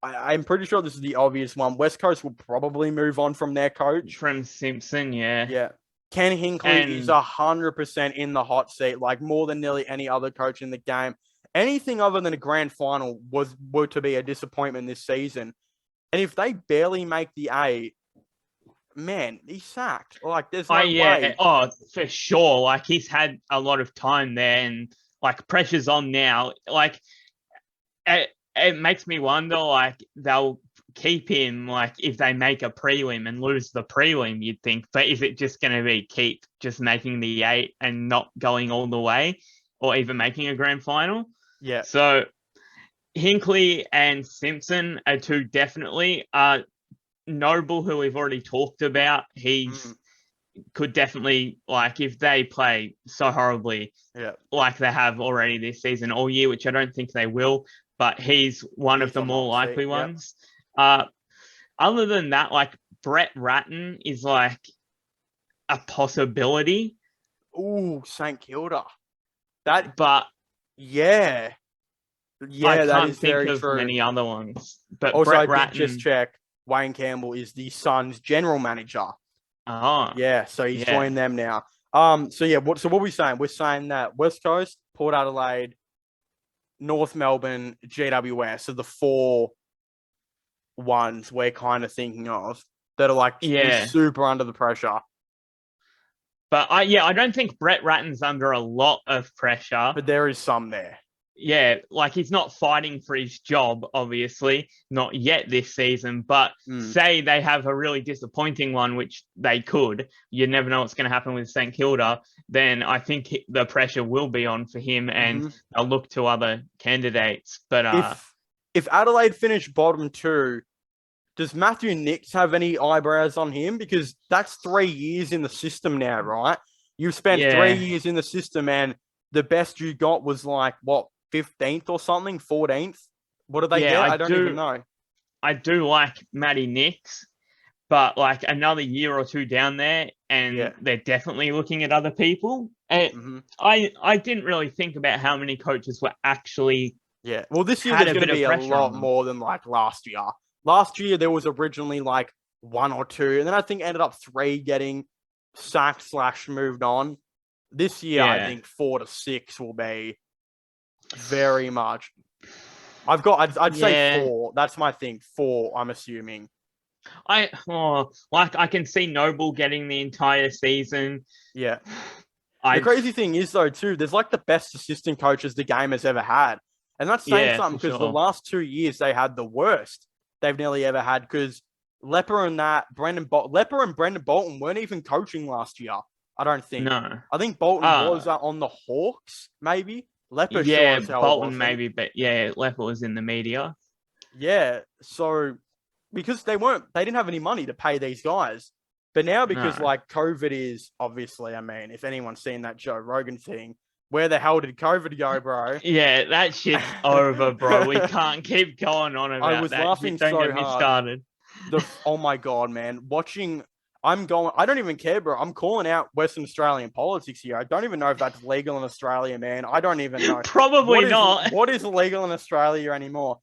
I'm pretty sure this is the obvious one. West Coast will probably move on from their coach. From Simpson, yeah. Yeah. Ken Hinkley is 100% in the hot seat, like more than nearly any other coach in the game. Anything other than a grand final were to be a disappointment this season. And if they barely make the A, man, he's sacked. Like, there's no way. Oh, for sure. Like, he's had a lot of time there, and like pressure's on now. Like, it makes me wonder, like, they'll keep him, like, if they make a prelim and lose the prelim, you'd think. But is it just going to be keep just making the 8 and not going all the way, or even making a grand final? Yeah. So Hinkley and Simpson are two definitely. Noble, who we've already talked about, he's could definitely, like, if they play so horribly, like they have already this season all year, which I don't think they will, but he's one of the more likely ones. Other than that, like, Brett Ratton is like a possibility. Ooh, St Kilda. Yeah, I that is think very of true. Many other ones, but also, Brett I did just check. Wayne Campbell is the Suns' general manager. Oh, yeah, so he's joined them now. So yeah, what are we saying? We're saying that West Coast, Port Adelaide, North Melbourne, GWS are the 4 ones we're kind of thinking of. that are like Yeah. super under the pressure. But I don't think Brett Ratton's under a lot of pressure. But there is some there. Yeah, like he's not fighting for his job, obviously, not yet this season. But say they have a really disappointing one, which they could. You never know what's going to happen with St Kilda. Then I think the pressure will be on for him, and I'll look to other candidates. But if Adelaide finish bottom 2, does Matthew Nicks have any eyebrows on him? Because that's 3 years in the system now, right? You've spent 3 years in the system, and the best you got was like, what, 15th or something? 14th? What did they get? I don't even know. I do like Matty Nicks, but like another year or two down there, and they're definitely looking at other people. And I didn't really think about how many coaches were actually. Yeah, well, this year there's going to be a lot more than like last year. Last year, there was originally like 1 or 2, and then I think ended up 3 getting sacked / moved on. This year, I think 4 to 6 will be very much. I'd say 4. That's my thing. 4, I'm assuming. I can see Noble getting the entire season. Yeah. The crazy thing is, though, too, there's like the best assistant coaches the game has ever had. And that's saying something because the last 2 years they had the worst they've nearly ever had because Lepper and Brendan Bolton weren't even coaching last year. I don't think. No. I think Bolton was on the Hawks, maybe. Lepper, Bolton maybe, but Lepper was in the media. Yeah, so because they didn't have any money to pay these guys. But now because like COVID is obviously, I mean, if anyone's seen that Joe Rogan thing, where the hell did COVID go, bro? Yeah, that shit's over, bro. We can't keep going on about that. I was laughing so hard. Don't get me started. Oh my God, man. I don't even care, bro. I'm calling out Western Australian politics here. I don't even know if that's legal in Australia, man. I don't even know. Probably not. What is illegal in Australia anymore?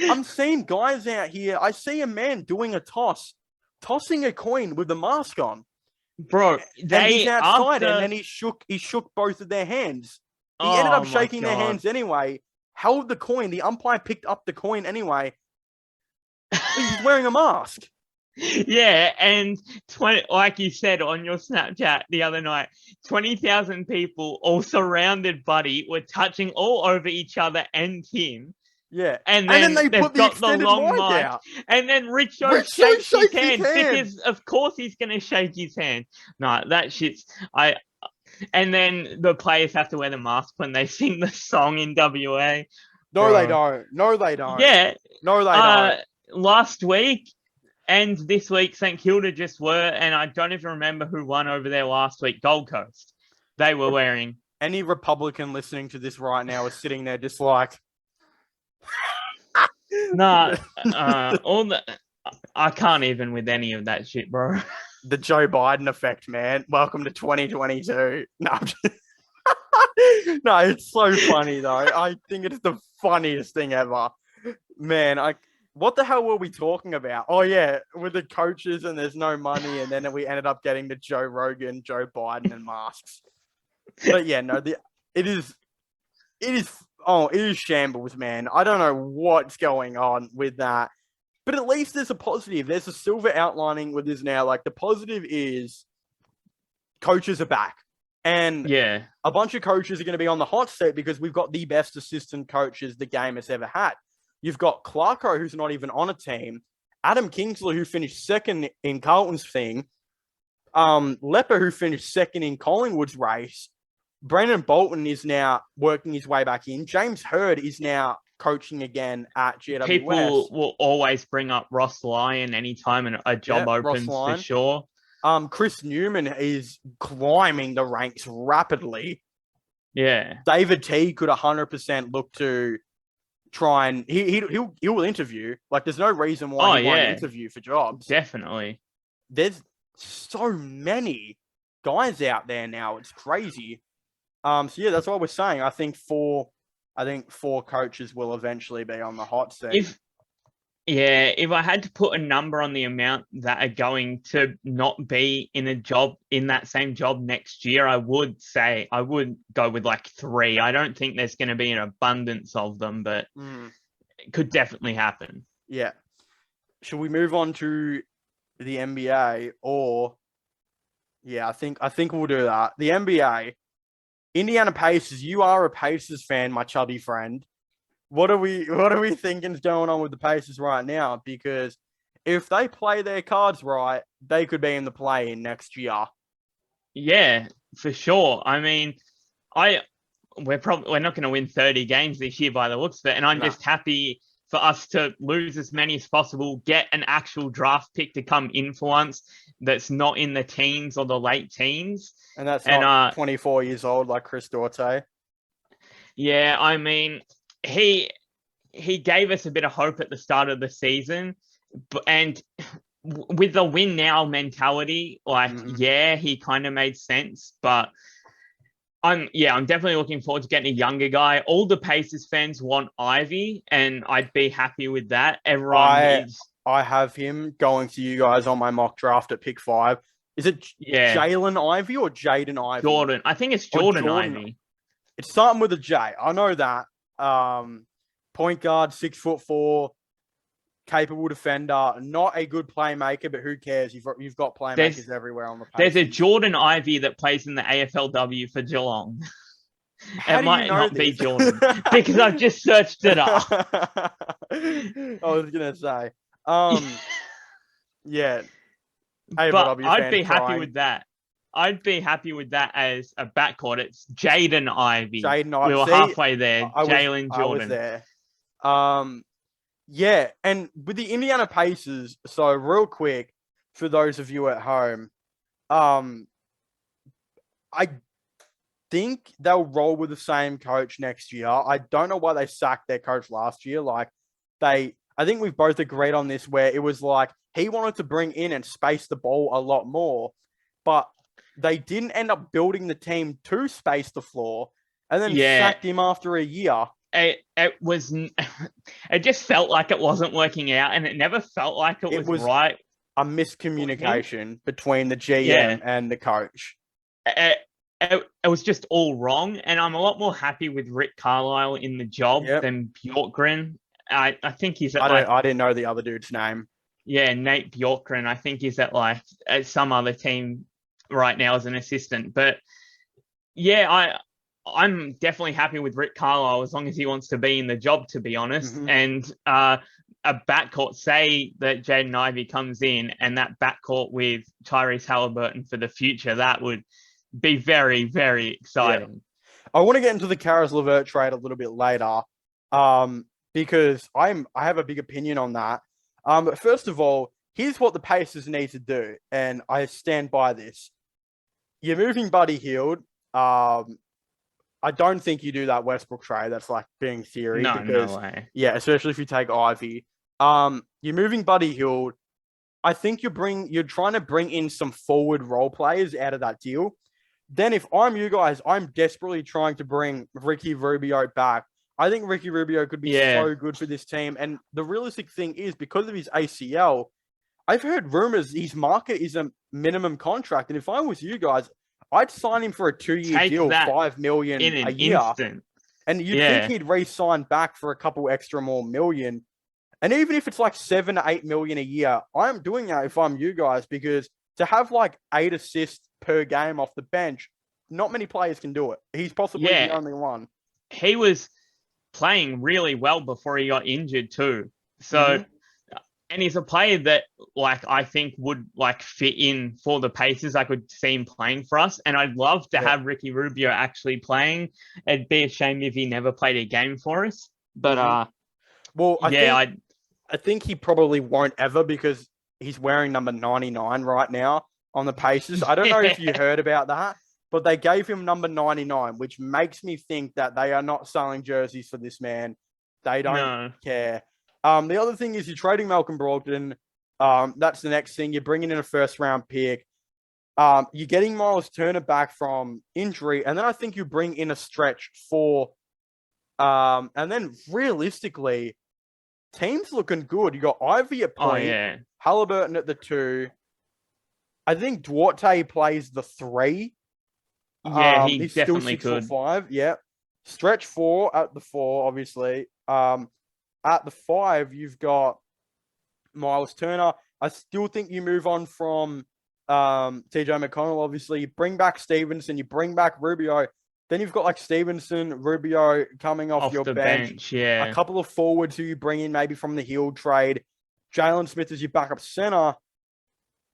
I'm seeing guys out here. I see a man doing a tossing a coin with the mask on. Bro, he's outside and then he shook both of their hands. He ended up shaking their hands anyway, held the coin. The umpire picked up the coin anyway. He's wearing a mask. Yeah, and like you said on your Snapchat the other night, 20,000 people all surrounded Buddy were touching all over each other and him. Yeah, and then they put the extended long mic out. And then Richo shakes his hand because of course he's going to shake his hand. No, that shit's and then the players have to wear the mask when they sing the song in WA. No, they don't. No, they don't. Yeah, no, they don't. Last week and this week, St Kilda just were, and I don't even remember who won over there last week. Gold Coast. They were wearing. Any Republican listening to this right now is sitting there just like. Nah, I can't even with any of that shit, bro. The Joe Biden effect, man. Welcome to 2022. No, no, it's so funny though. I think it's the funniest thing ever, man. What the hell were we talking about? Oh yeah, with the coaches and there's no money, and then we ended up getting the Joe Rogan, Joe Biden, and masks. But yeah, no, it is shambles, man. I don't know what's going on with that. But at least there's a positive. There's a silver outlining with this now. Like, the positive is coaches are back. And a bunch of coaches are going to be on the hot seat because we've got the best assistant coaches the game has ever had. You've got Clarko, who's not even on a team. Adam Kingsley, who finished second in Carlton's thing. Lepper, who finished second in Collingwood's race. Brandon Bolton is now working his way back in. James Hird is now coaching again at GWS. People will always bring up Ross Lyon anytime a job opens for sure. Chris Newman is climbing the ranks rapidly. Yeah. David T could 100% look to try and he will interview. Like, there's no reason why he won't interview for jobs. Definitely. There's so many guys out there now. It's crazy. So yeah, that's what we're saying. I think four coaches will eventually be on the hot seat. If I had to put a number on the amount that are going to not be in that same job next year, I would go with like 3. I don't think there's going to be an abundance of them, but it could definitely happen. Yeah. Should we move on to the NBA, or yeah, I think we'll do that. The NBA, Indiana Pacers. You are a Pacers fan, my chubby friend. What are we thinking's going on with the Pacers right now? Because if they play their cards right, they could be in the play-in next year. Yeah, for sure. I mean, we're not going to win 30 games this year by the looks of it, and I'm just happy for us to lose as many as possible, get an actual draft pick to come in for once that's not in the teens or the late teens. And that's not 24 years old like Chris Duarte. Yeah, I mean, he gave us a bit of hope at the start of the season, and with the win now mentality, he kind of made sense. But I'm definitely looking forward to getting a younger guy. All the Pacers fans want Ivy, and I'd be happy with that. I have him going to you guys on my mock draft at pick 5. Is it Jalen Ivy or Jaden Ivy? Jordan. I think it's Jordan Ivy. It's something with a J. I know that. Point guard, 6'4", capable defender, not a good playmaker, but who cares? You've got playmakers everywhere on the page. There's a Jordan Ivy that plays in the AFLW for Geelong. It might not be Jordan because I've just searched it up. I was gonna say, yeah. But I'd be happy with that. I'd be happy with that as a backcourt. It's Jaden Ivy. We were halfway there. Jalen Jordan. I was there. Yeah, and with the Indiana Pacers, so real quick, for those of you at home, I think they'll roll with the same coach next year. I don't know why they sacked their coach last year. I think we've both agreed on this, where it was like he wanted to bring in and space the ball a lot more, but they didn't end up building the team to space the floor, and then sacked him after a year. It just felt like it wasn't working out, and it never felt like it was right. A miscommunication between the GM and the coach. It was just all wrong, and I'm a lot more happy with Rick Carlisle in the job than Bjorkgren. I think he's at I didn't know the other dude's name. Yeah, Nate Bjorkgren. I think he's at some other team right now as an assistant. But yeah, I'm definitely happy with Rick Carlisle as long as he wants to be in the job, to be honest. Mm-hmm. And a backcourt, say that Jaden Ivey comes in, and that backcourt with Tyrese Halliburton for the future, that would be very, very exciting. Yeah. I want to get into the Caris LeVert trade a little bit later, because I have a big opinion on that. But first of all, here's what the Pacers need to do, and I stand by this. You're moving Buddy Hield. I don't think you do that Westbrook trade. That's like being theory. No way. Yeah, especially if you take Ivy. You're moving Buddy Hield. I think you're trying to bring in some forward role players out of that deal. Then if I'm you guys, I'm desperately trying to bring Ricky Rubio back. I think Ricky Rubio could be so good for this team. And the realistic thing is, because of his ACL, I've heard rumors his market is a minimum contract. And if I was you guys, I'd sign him for a 2-year deal, $5 million a year. Instant. And you'd think he'd re-sign back for a couple extra more million. And even if it's like $7 to $8 million a year, I'm doing that if I'm you guys, because to have like 8 assists per game off the bench, not many players can do it. He's possibly the only one. He was playing really well before he got injured too. So, and he's a player that I think would fit in for the Pacers. I could see him playing for us, and I'd love to have Ricky Rubio actually playing. It'd be a shame if he never played a game for us. But I think he probably won't ever, because he's wearing number 99 right now on the Pacers. I don't know if you heard about that, but they gave him number 99, which makes me think that they are not selling jerseys for this man. They don't care. The other thing is you're trading Malcolm Brogdon. That's the next thing. You're bringing in a first-round pick. You're getting Miles Turner back from injury, and then I think you bring in a stretch for. And then realistically, team's looking good. You got Ivy at point, Halliburton at the 2. I think Duarte plays the 3. Yeah, he's definitely still 6'5". Yeah, stretch 4 at the 4, obviously. At the 5, you've got Miles Turner. I still think you move on from TJ McConnell, obviously. You bring back Stevenson, you bring back Rubio. Then you've got like Stevenson, Rubio coming off your the bench. A yeah. couple of forwards who you bring in maybe from the Hill trade. Jalen Smith as your backup center.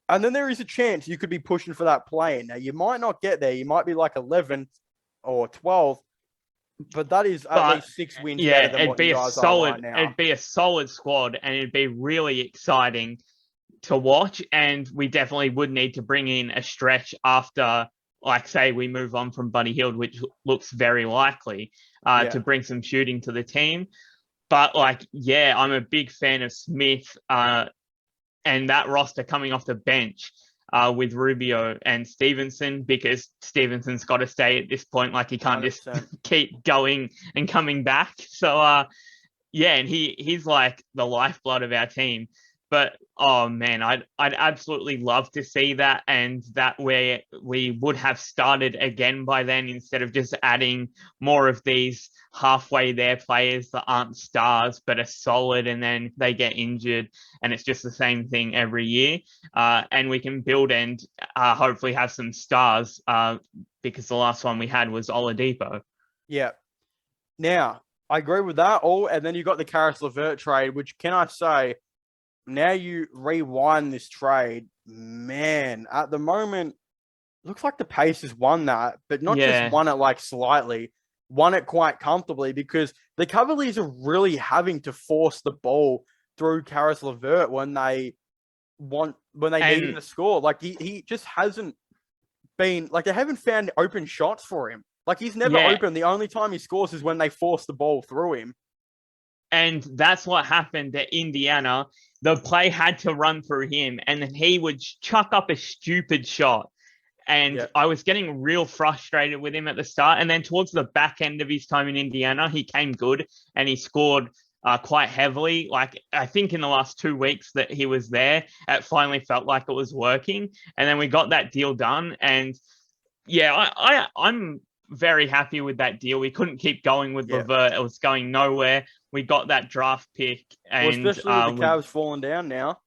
And then there is a chance you could be pushing for that play. Now, you might not get there. You might be like 11th or 12th, but that is at least 6 wins better than what you guys are right now. It'd be a solid squad, and it'd be really exciting to watch. And we definitely would need to bring in a stretch after, like, say, we move on from Buddy Hield, which looks very likely, to bring some shooting to the team. But, like, yeah, I'm a big fan of Smith and that roster coming off the bench with Rubio and Stevenson, because Stevenson's got to stay at this point. Like, he can't 100%. just keep going and coming back. So, yeah, and he's like the lifeblood of our team. But, oh, man, I'd absolutely love to see that, and that way we would have started again by then, instead of just adding more of these halfway there players that aren't stars but are solid, and then they get injured, and it's just the same thing every year. And we can build and hopefully have some stars, because the last one we had was Oladipo. Yeah. Now, I agree with that. And then you got the Caris LeVert trade, which, can I say, now you rewind this trade, man, at the moment, looks like the Pacers won that, but not just won it like slightly, won it quite comfortably, because the Cavaliers are really having to force the ball through Caris LeVert when they need him to score. Like, he just hasn't been, like, they haven't found open shots for him. Like, he's never open. The only time he scores is when they force the ball through him. And that's what happened at Indiana. The play had to run through him, and then he would chuck up a stupid shot. And I was getting real frustrated with him at the start. And then towards the back end of his time in Indiana, he came good, and he scored quite heavily. Like, I think in the last 2 weeks that he was there, it finally felt like it was working. And then we got that deal done. And yeah, I'm very happy with that deal. We couldn't keep going with LeVert. It was going nowhere. We got that draft pick. And especially with the Cavs falling down now.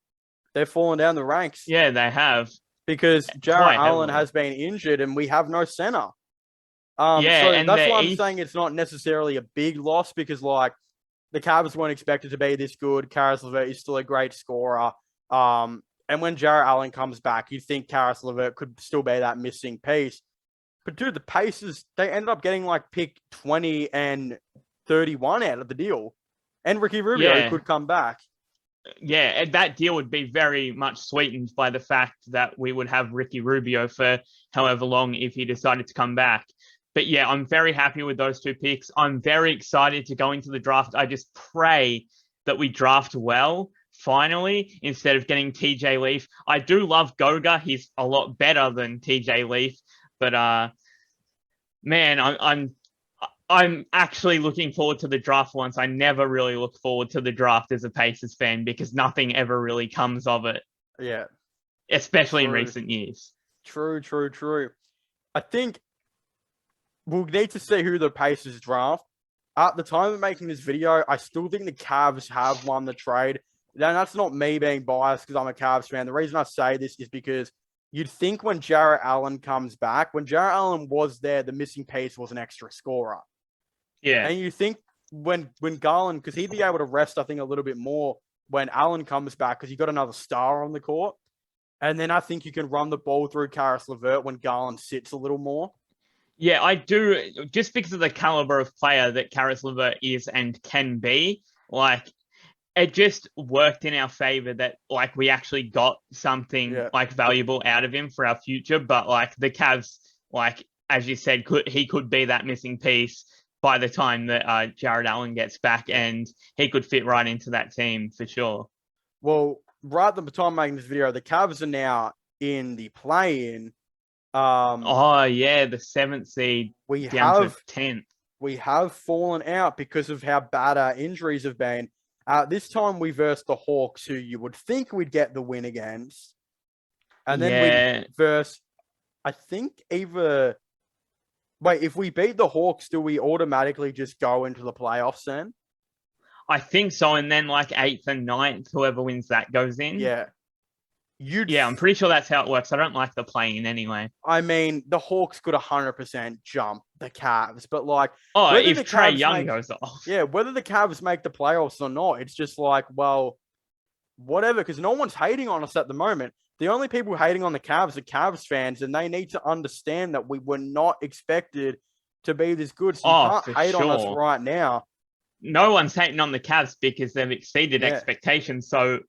They're falling down the ranks. Yeah, they have. Because Jarrett Allen has been injured and we have no center. So that's why I'm saying it's not necessarily a big loss, because, like, the Cavs weren't expected to be this good. Caris LeVert is still a great scorer. And when Jarrett Allen comes back, you think Caris LeVert could still be that missing piece. But, dude, the Pacers, they ended up getting, like, pick 20 and 31 out of the deal. And Ricky Rubio could come back. Yeah, and that deal would be very much sweetened by the fact that we would have Ricky Rubio for however long if he decided to come back. But yeah, I'm very happy with those 2 picks. I'm very excited to go into the draft. I just pray that we draft well, finally, instead of getting TJ Leaf. I do love Goga. He's a lot better than TJ Leaf. But man, I'm actually looking forward to the draft once. I never really look forward to the draft as a Pacers fan, because nothing ever really comes of it. Yeah. Especially in recent years. True. I think we'll need to see who the Pacers draft. At the time of making this video, I still think the Cavs have won the trade. Now, that's not me being biased because I'm a Cavs fan. The reason I say this is because you'd think when Jarrett Allen comes back, when Jarrett Allen was there, the missing piece was an extra scorer. Yeah. And you think when Garland, because he'd be able to rest, I think, a little bit more when Allen comes back, because you got another star on the court. And then I think you can run the ball through Caris LeVert when Garland sits a little more. Yeah, I do. Just because of the caliber of player that Caris LeVert is and can be, like, it just worked in our favor that, like, we actually got something like valuable out of him for our future. But, like, the Cavs, like, as you said, he could be that missing piece by the time that Jarrett Allen gets back, and he could fit right into that team for sure. Well, right at the time of making this video, the Cavs are now in the play-in. The 7th seed down to 10th. We have fallen out because of how bad our injuries have been. This time we versed the Hawks, who you would think we'd get the win against. And then we verse, I think, either... Wait, if we beat the Hawks, do we automatically just go into the playoffs then? I think so. And then, like, 8th and 9th, whoever wins that goes in. Yeah. Yeah, I'm pretty sure that's how it works. I don't like the play-in anyway. I mean, the Hawks could 100% jump the Cavs, but like, Oh, whether if the Trey Cavs Young make, goes off. yeah, whether the Cavs make the playoffs or not, it's just like, well, whatever, because no one's hating on us at the moment. The only people hating on the Cavs are Cavs fans, and they need to understand that we were not expected to be this good. So you Oh, can't for hate on us sure. right now. No one's hating on the Cavs because they've exceeded Yeah. expectations so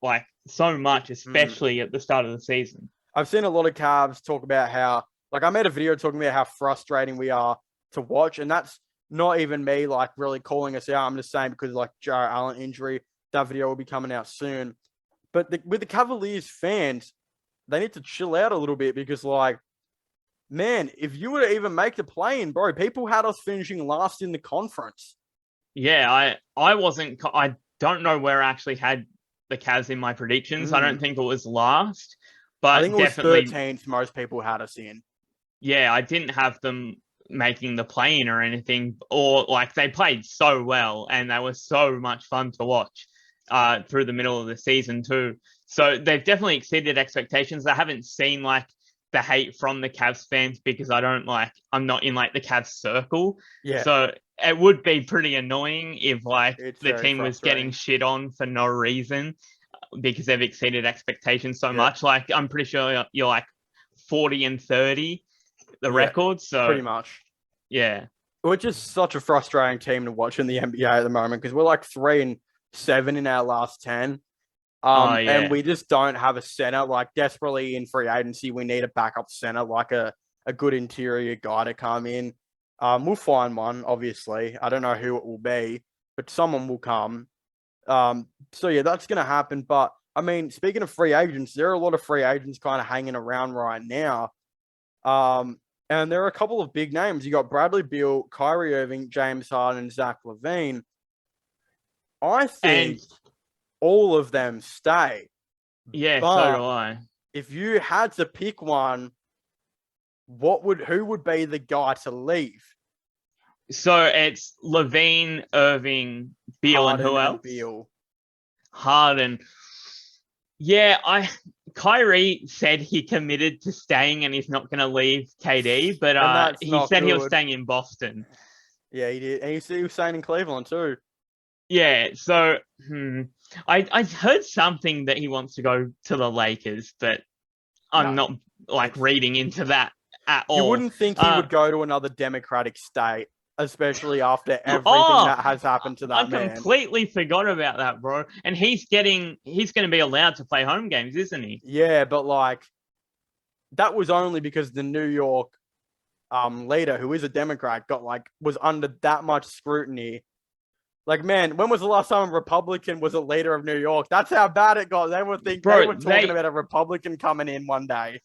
much, especially at the start of the season. I've seen a lot of Cavs talk about how, like, I made a video talking about how frustrating we are to watch, and that's not even me like really calling us out. I'm just saying because like Jarrett Allen injury, that video will be coming out soon. But with the Cavaliers fans, they need to chill out a little bit because, like, man, if you were to even make the play-in, bro, people had us finishing last in the conference. Yeah, I wasn't. I don't know where I actually had the Cavs in my predictions. I don't think it was last, but I think it was definitely 13th. Most people had us in. Yeah, I didn't have them making the play-in or anything, or like they played so well and they were so much fun to watch through the middle of the season too. So they've definitely exceeded expectations. I haven't seen like the hate from the Cavs fans because I'm not in like the Cavs circle. Yeah. So it would be pretty annoying if like It's the very team was getting shit on for no reason because they've exceeded expectations so much. Like I'm pretty sure you're like 40-30 record. So pretty much. Yeah. We're just such a frustrating team to watch in the NBA at the moment because we're like 3-7 in our last 10. And we just don't have a center. Like, desperately in free agency, we need a backup center, like a good interior guy to come in. We'll find one, obviously. I don't know who it will be, but someone will come. So yeah, that's gonna happen. But I mean, speaking of free agents, there are a lot of free agents kind of hanging around right now. And there are a couple of big names. You got Bradley Beal, Kyrie Irving, James Harden, and Zach LaVine. I think all of them stay. Yeah, but so do I. If you had to pick one, who would be the guy to leave? So it's LaVine, Irving, Beal, Harden and who else? Beal. Harden. Yeah, Kyrie said he committed to staying and he's not going to leave KD, but he said he was staying in Boston. Yeah, he did. And he was staying in Cleveland too. Yeah, so I heard something that he wants to go to the Lakers, but I'm not like reading into that at all. You wouldn't think he would go to another Democratic state, especially after everything that has happened to that man. I completely forgot about that, bro. And he's going to be allowed to play home games, isn't he? Yeah, but like that was only because the New York leader, who is a Democrat, was under that much scrutiny. Like, man, when was the last time a Republican was a leader of New York? That's how bad it got. They were talking about a Republican coming in one day.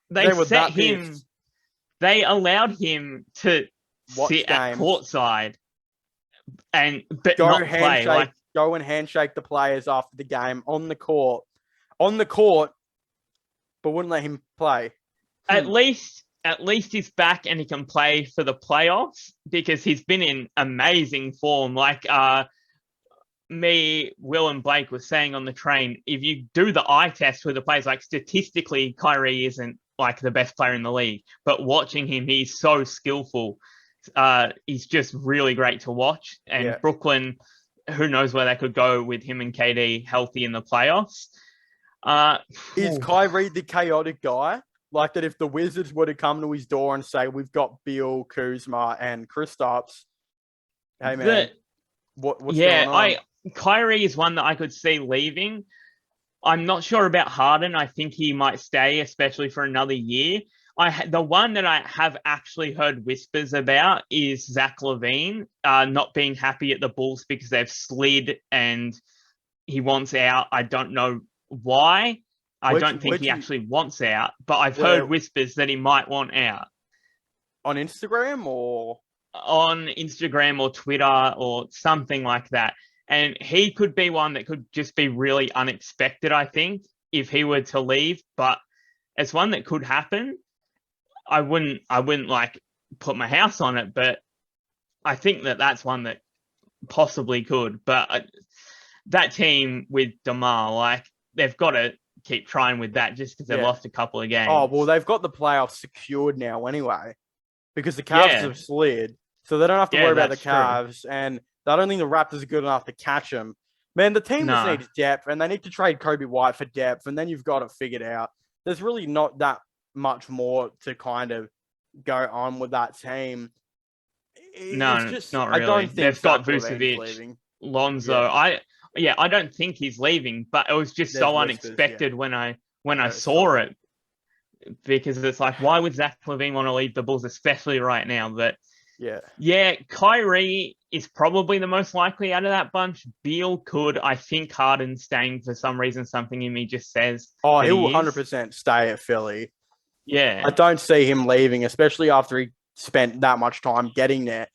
They set him. They allowed him to sit at courtside but not play. Go and handshake the players after the game on the court, but wouldn't let him play. At least he's back and he can play for the playoffs because he's been in amazing form. Like Will and Blake was saying on the train, if you do the eye test with the players, like statistically, Kyrie isn't like the best player in the league, but watching him, he's so skillful. He's just really great to watch. And Brooklyn, who knows where they could go with him and KD healthy in the playoffs. Is Kyrie the chaotic guy? Like that if the Wizards were to come to his door and say, we've got Beal, Kuzma, and Kristaps, hey, man, what's going on? Kyrie is one that I could see leaving. I'm not sure about Harden. I think he might stay, especially for another year. The one that I have actually heard whispers about is Zach LaVine not being happy at the Bulls because they've slid and he wants out. I don't know why. I don't think he actually wants out, but I've heard whispers that he might want out. On Instagram or? On Instagram or Twitter or something like that. And he could be one that could just be really unexpected, I think, if he were to leave. But it's one that could happen. I wouldn't like put my house on it, but I think that's one that possibly could. But that team with DeMar, like they've got to keep trying with that just because they've Yeah. lost a couple of games. Oh, well, they've got the playoffs secured now anyway because the Cavs Yeah. have slid. So they don't have to Yeah, worry about the that's true. Cavs. And I don't think the Raptors are good enough to catch them. Man, the team just No. needs depth, and they need to trade Kobe White for depth, and then you've got it figured out. There's really not that much more to kind of go on with that team. No, It's just, not I really. don't think They've got Zach LaVine's Vucevic, leaving. Lonzo. Yeah. I don't think he's leaving, but it was just There's so whispers, unexpected when I Yeah, saw sorry. it, because it's like, why would Zach LaVine want to leave the Bulls, especially right now? But Yeah. Kyrie is probably the most likely out of that bunch. Beal could. I think Harden's staying for some reason. Something in me just says Oh, that he will he is. 100% stay at Philly. Yeah. I don't see him leaving, especially after he spent that much time getting there.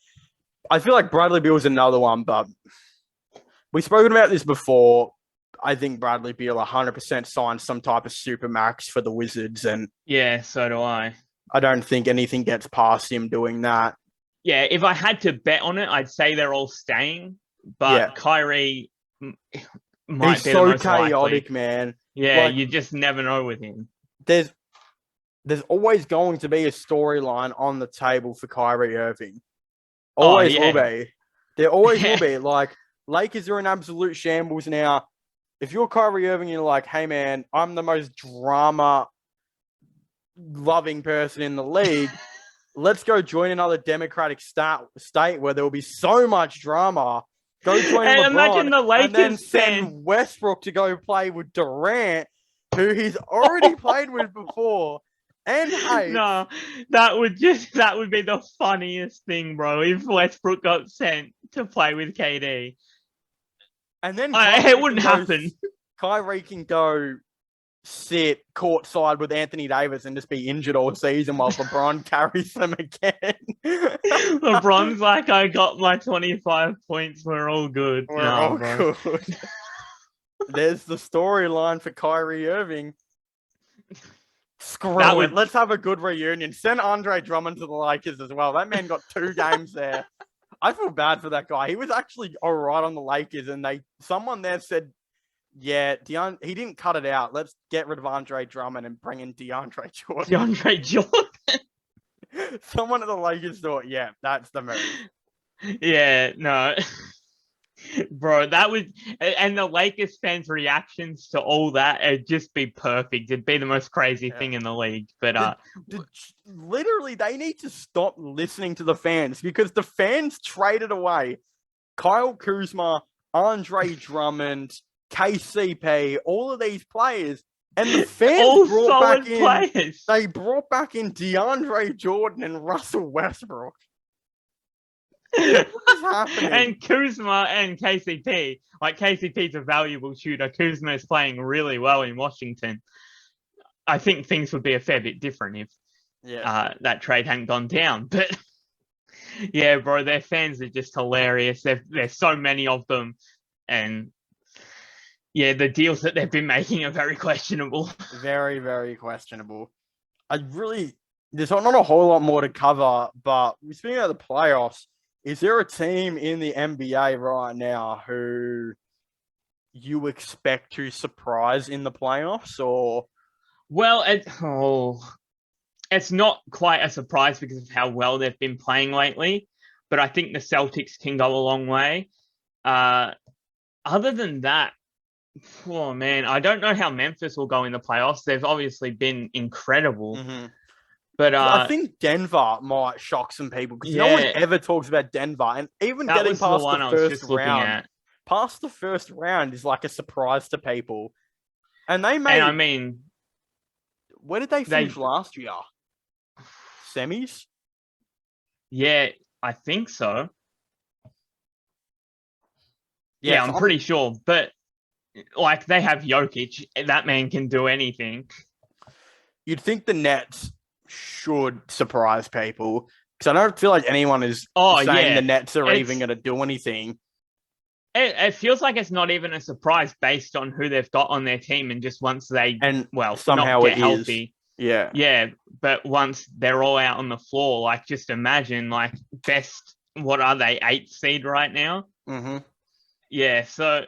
I feel like Bradley Beal's another one, but we've spoken about this before. I think Bradley Beal 100% signed some type of supermax for the Wizards, and Yeah, so do I. I don't think anything gets past him doing that. Yeah, if I had to bet on it, I'd say they're all staying, but Kyrie might He's be so the most chaotic, likely. man. Yeah, Like, you just never know with him. There's always going to be a storyline on the table for Kyrie Irving. Always will be. There always will be. Like, Lakers are in absolute shambles now. If you're Kyrie Irving, you're like, hey, man, I'm the most drama-loving person in the league. Let's go join another Democratic state where there will be so much drama. Go join LeBron imagine the Lakers and then send Westbrook to go play with Durant, who he's already played with before. And hates. No, that would be the funniest thing, bro. If Westbrook got sent to play with KD. And then it wouldn't happen. Kyrie can go sit courtside with Anthony Davis and just be injured all season while LeBron carries them again. LeBron's like, I got my 25 points. We're all good. We're all good. There's the storyline for Kyrie Irving. Screw it. Let's have a good reunion. Send Andre Drummond to the Lakers as well. That man got 2 games there. I feel bad for that guy. He was actually all right on the Lakers, and someone there said, yeah, he didn't cut it out. Let's get rid of Andre Drummond and bring in DeAndre Jordan. DeAndre Jordan? Someone at the Lakers thought, yeah, that's the move. Yeah, no. Bro, that would, and the Lakers fans' reactions to all that, it'd just be perfect. It'd be the most crazy thing in the league. But literally, they need to stop listening to the fans because the fans traded away Kyle Kuzma, Andre Drummond, KCP, all of these players, and the fans all brought solid back in. Players. They brought back in DeAndre Jordan and Russell Westbrook. What is happening? And Kuzma and KCP. Like, KCP's a valuable shooter. Kuzma is playing really well in Washington. I think things would be a fair bit different if that trade hadn't gone down. But yeah, bro, their fans are just hilarious. There's so many of them. And yeah, the deals that they've been making are very questionable. Very, very questionable. There's not a whole lot more to cover, but speaking of the playoffs, is there a team in the NBA right now who you expect to surprise in the playoffs, or? Well, it's not quite a surprise because of how well they've been playing lately, but I think the Celtics can go a long way. Other than that, oh man, I don't know how Memphis will go in the playoffs. They've obviously been incredible. Mm-hmm. But I think Denver might shock some people because no one ever talks about Denver, and even getting past the first round. Past the first round is like a surprise to people. And they made. And I mean, where did they finish last year? Semis? Yeah, I think so. Yeah, I'm pretty sure. But like, they have Jokic. That man can do anything. You'd think the Nets should surprise people because I don't feel like anyone is saying the Nets are even going to do anything. It feels like it's not even a surprise based on who they've got on their team, and just once they somehow not get healthy. Yeah. But once they're all out on the floor, like, just imagine, like, best, what are they, 8th seed right now? Mm-hmm. Yeah, so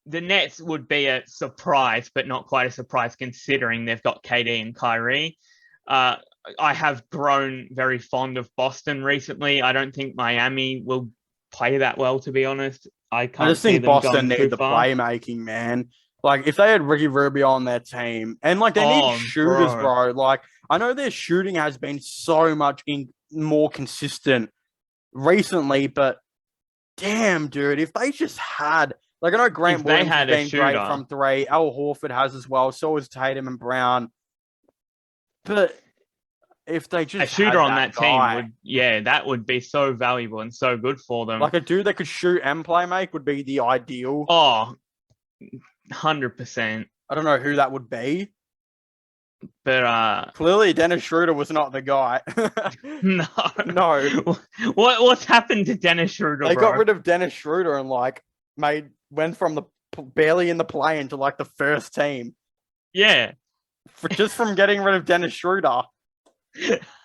the Nets would be a surprise, but not quite a surprise considering they've got KD and Kyrie. I have grown very fond of Boston recently. I don't think Miami will play that well, to be honest. I just see think them Boston going need too the far. playmaking, man. Like, if they had Ricky Rubio on their team, and like they need shooters, bro. Like, I know their shooting has been so much more consistent recently, but damn, dude, if they just had, like, I know Grant Williams has been great from three. Al Horford has as well. So is Tatum and Brown. But if they just a shooter on that guy, team that would be so valuable and so good for them. Like a dude that could shoot and play make would be the ideal. Oh, 100%. I don't know who that would be. But clearly Dennis Schroeder was not the guy. No. What's happened to Dennis Schroeder? They got rid of Dennis Schroeder and like went from the barely in the play into like the first team. Yeah. Just from getting rid of Dennis Schroeder.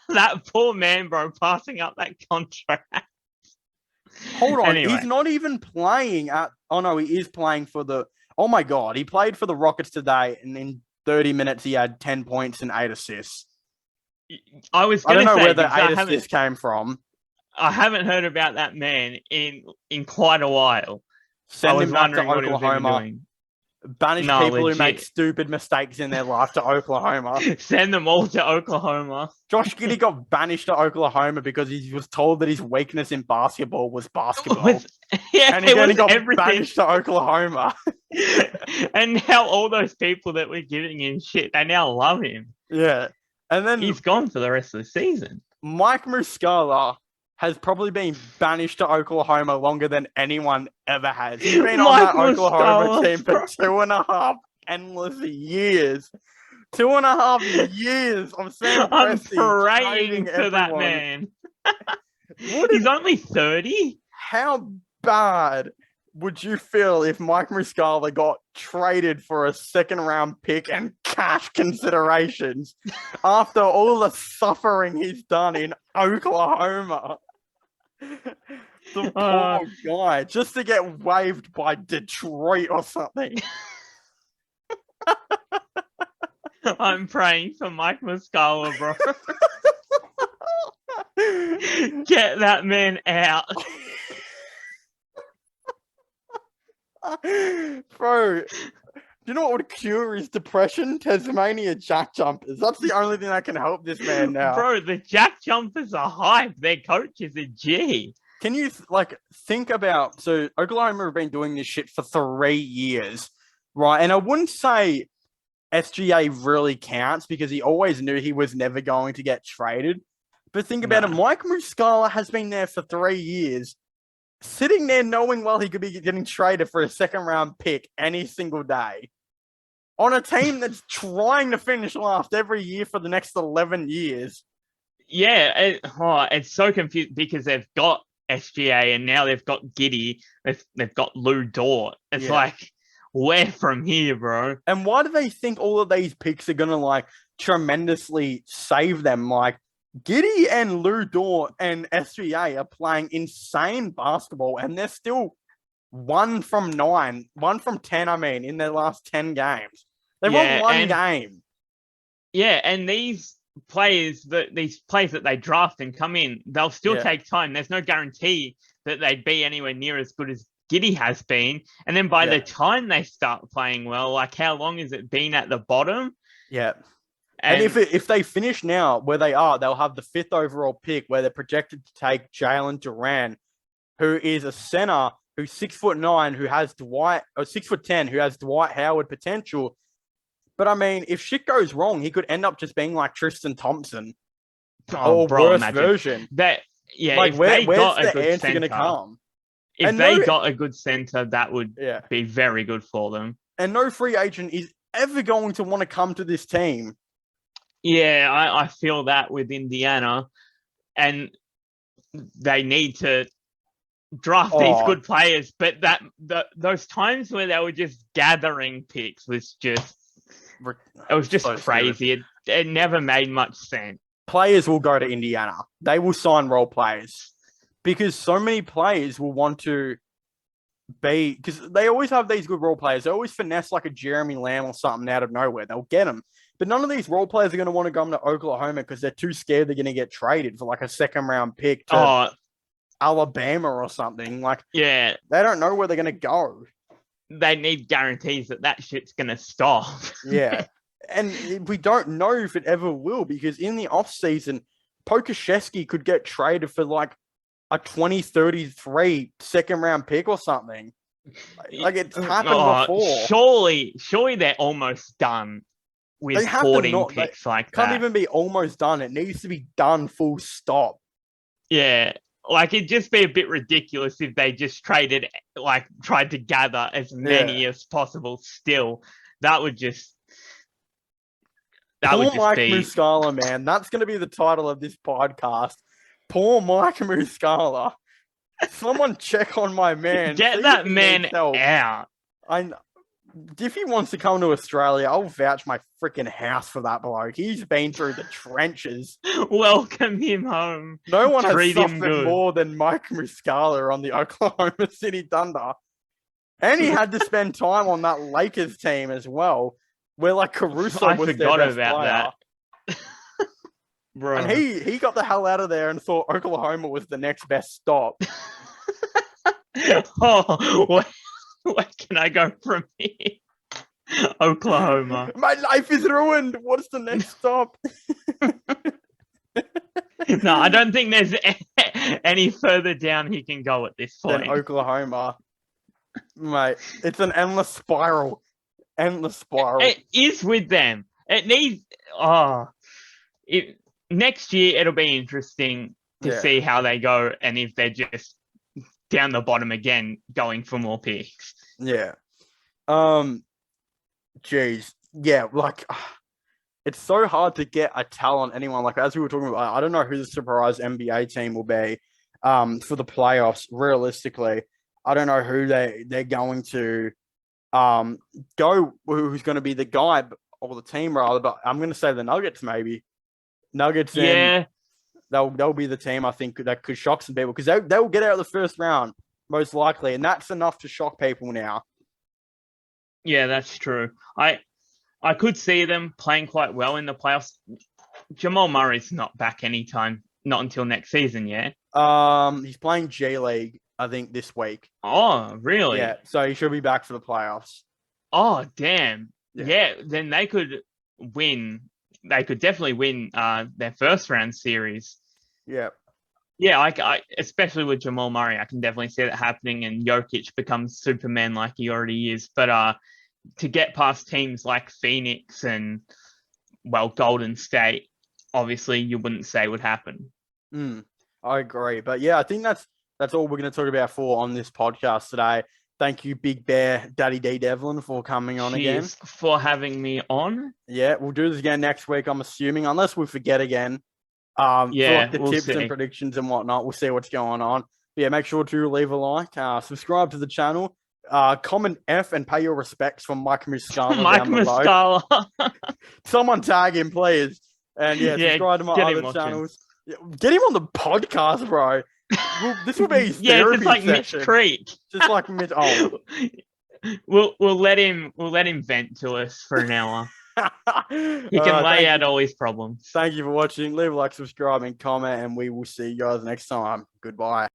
That poor man, bro, passing up that contract. Hold on, anyway. He's not even playing at. Oh no, he is playing for the. Oh my god, he played for the Rockets today, and in 30 minutes he had 10 points and 8 assists. I don't know where the 8 assists came from. I haven't heard about that man in quite a while. Send him back to Oklahoma. Banish people who make stupid mistakes in their life to Oklahoma. Send them all to Oklahoma. Josh Giddey got banished to Oklahoma because he was told that his weakness in basketball was basketball. And he got banished to Oklahoma. And now all those people that were giving him shit, they now love him. Yeah. And then he's gone for the rest of the season. Mike Muscala has probably been banished to Oklahoma longer than anyone ever has. He's been on that Oklahoma team for 2.5 endless years. 2.5 years of Sam I'm Presti praying for that man. He's only 30. How bad would you feel if Mike Muscala got traded for a second-round pick and cash considerations after all the suffering he's done in Oklahoma? The poor guy, just to get waived by Detroit or something. I'm praying for Mike Muscala, bro. Get that man out. Bro, do you know what would cure his depression? Tasmania jack jumpers. That's the only thing that can help this man now. Bro, the jack jumpers are hype. Their coach is a G. Can you think about, so Oklahoma have been doing this shit for 3 years, right? And I wouldn't say SGA really counts because he always knew he was never going to get traded. But think about it, Mike Muscala has been there for 3 years, sitting there knowing he could be getting traded for a second-round pick any single day on a team that's trying to finish last every year for the next 11 years. Yeah, it's so confusing because they've got SGA and now they've got Giddey. They've got Lou Dort. It's like, where from here, bro? And why do they think all of these picks are going to tremendously save them? Giddey and Lou Dort and SGA are playing insane basketball, and they're still 1 from 10, in their last 10 games. They've won one game. Yeah, and these players that they draft and come in, they'll still take time. There's no guarantee that they'd be anywhere near as good as Giddey has been. And then by the time they start playing well, how long has it been at the bottom? Yeah. And if they finish now where they are, they'll have the 5th overall pick where they're projected to take Jalen Duran, who is a center who's 6'9", who has 6'10", who has Dwight Howard potential. But I mean, if shit goes wrong, he could end up just being like Tristan Thompson, or worse version. Where's the answer going to come? If they got a good center, that would be very good for them. And no free agent is ever going to want to come to this team. Yeah, I feel that with Indiana, and they need to draft these good players. But those times where they were just gathering picks was just so crazy. It never made much sense. Players will go to Indiana. They will sign role players because so many players will want to be, because they always have these good role players. They always finesse like a Jeremy Lamb or something out of nowhere. They'll get them. But none of these role players are going to want to come to Oklahoma because they're too scared they're going to get traded for like a second round pick to Alabama or something. Like, yeah, they don't know where they're going to go. They need guarantees that shit's going to stop. Yeah. And we don't know if it ever will, because in the offseason, Pokashevsky could get traded for like a 2033 second round pick or something. Like, it's happened before. Surely they're almost done with hoarding picks like that. Can't even be almost done. It needs to be done full stop. Yeah. Like, it'd just be a bit ridiculous if they just tried to gather as many as possible still. That would just Mike be... Muscala, man. That's going to be the title of this podcast. Poor Mike Muscala. Someone check on my man. Get that man out. If he wants to come to Australia, I'll vouch my freaking house for that bloke. He's been through the trenches. Welcome him home. No one has suffered more than Mike Muscala on the Oklahoma City Thunder. And he had to spend time on that Lakers team as well, where like Caruso was their best player. That. Bro. And he got the hell out of there and thought Oklahoma was the next best stop. Where can I go from here? Oklahoma. My life is ruined. What's the next stop? No, I don't think there's any further down he can go at this point. Than Oklahoma. Mate, it's an endless spiral. Endless spiral. It is with them. It needs... next year, it'll be interesting to see how they go and if they're just down the bottom again, going for more picks. Yeah. Jeez. Yeah, like, it's so hard to get a talent, anyone. Like, as we were talking about, I don't know who the surprise NBA team will be for the playoffs, realistically. I don't know who they're going to go, who's going to be the guy, or the team, rather, but I'm going to say the Nuggets, maybe. Nuggets, yeah. They'll be the team, I think, that could shock some people, because they'll get out of the first round, most likely, and that's enough to shock people now. Yeah, that's true. I could see them playing quite well in the playoffs. Jamal Murray's not back anytime, not until next season, yeah? He's playing G League, I think, this week. Oh, really? Yeah, so he should be back for the playoffs. Oh, damn. Yeah, then they could win. They could definitely win their first round series. Yeah. Yeah, I especially with Jamal Murray, I can definitely see that happening, and Jokic becomes Superman like he already is. But to get past teams like Phoenix and, well, Golden State, obviously you wouldn't say would happen. I agree. But yeah, I think that's all we're going to talk about on this podcast today. Thank you, Big Bear Daddy D Devlin, for coming on again. For having me on. Yeah, we'll do this again next week, I'm assuming, unless we forget again. Yeah, for the tips and predictions and whatnot. We'll see what's going on. But yeah, make sure to leave a like, subscribe to the channel, comment F and pay your respects for Mike Muscala. Mike Muscala. Someone tag him, please. And yeah, subscribe to my other channels. Yeah, get him on the podcast, bro. This will be his therapy just like session. Mitch Creek. Just like Mitch. Oh, we'll let him vent to us for an hour. He can lay out all his problems. Thank you for watching. Leave a like, subscribe, and comment, and we will see you guys next time. Goodbye.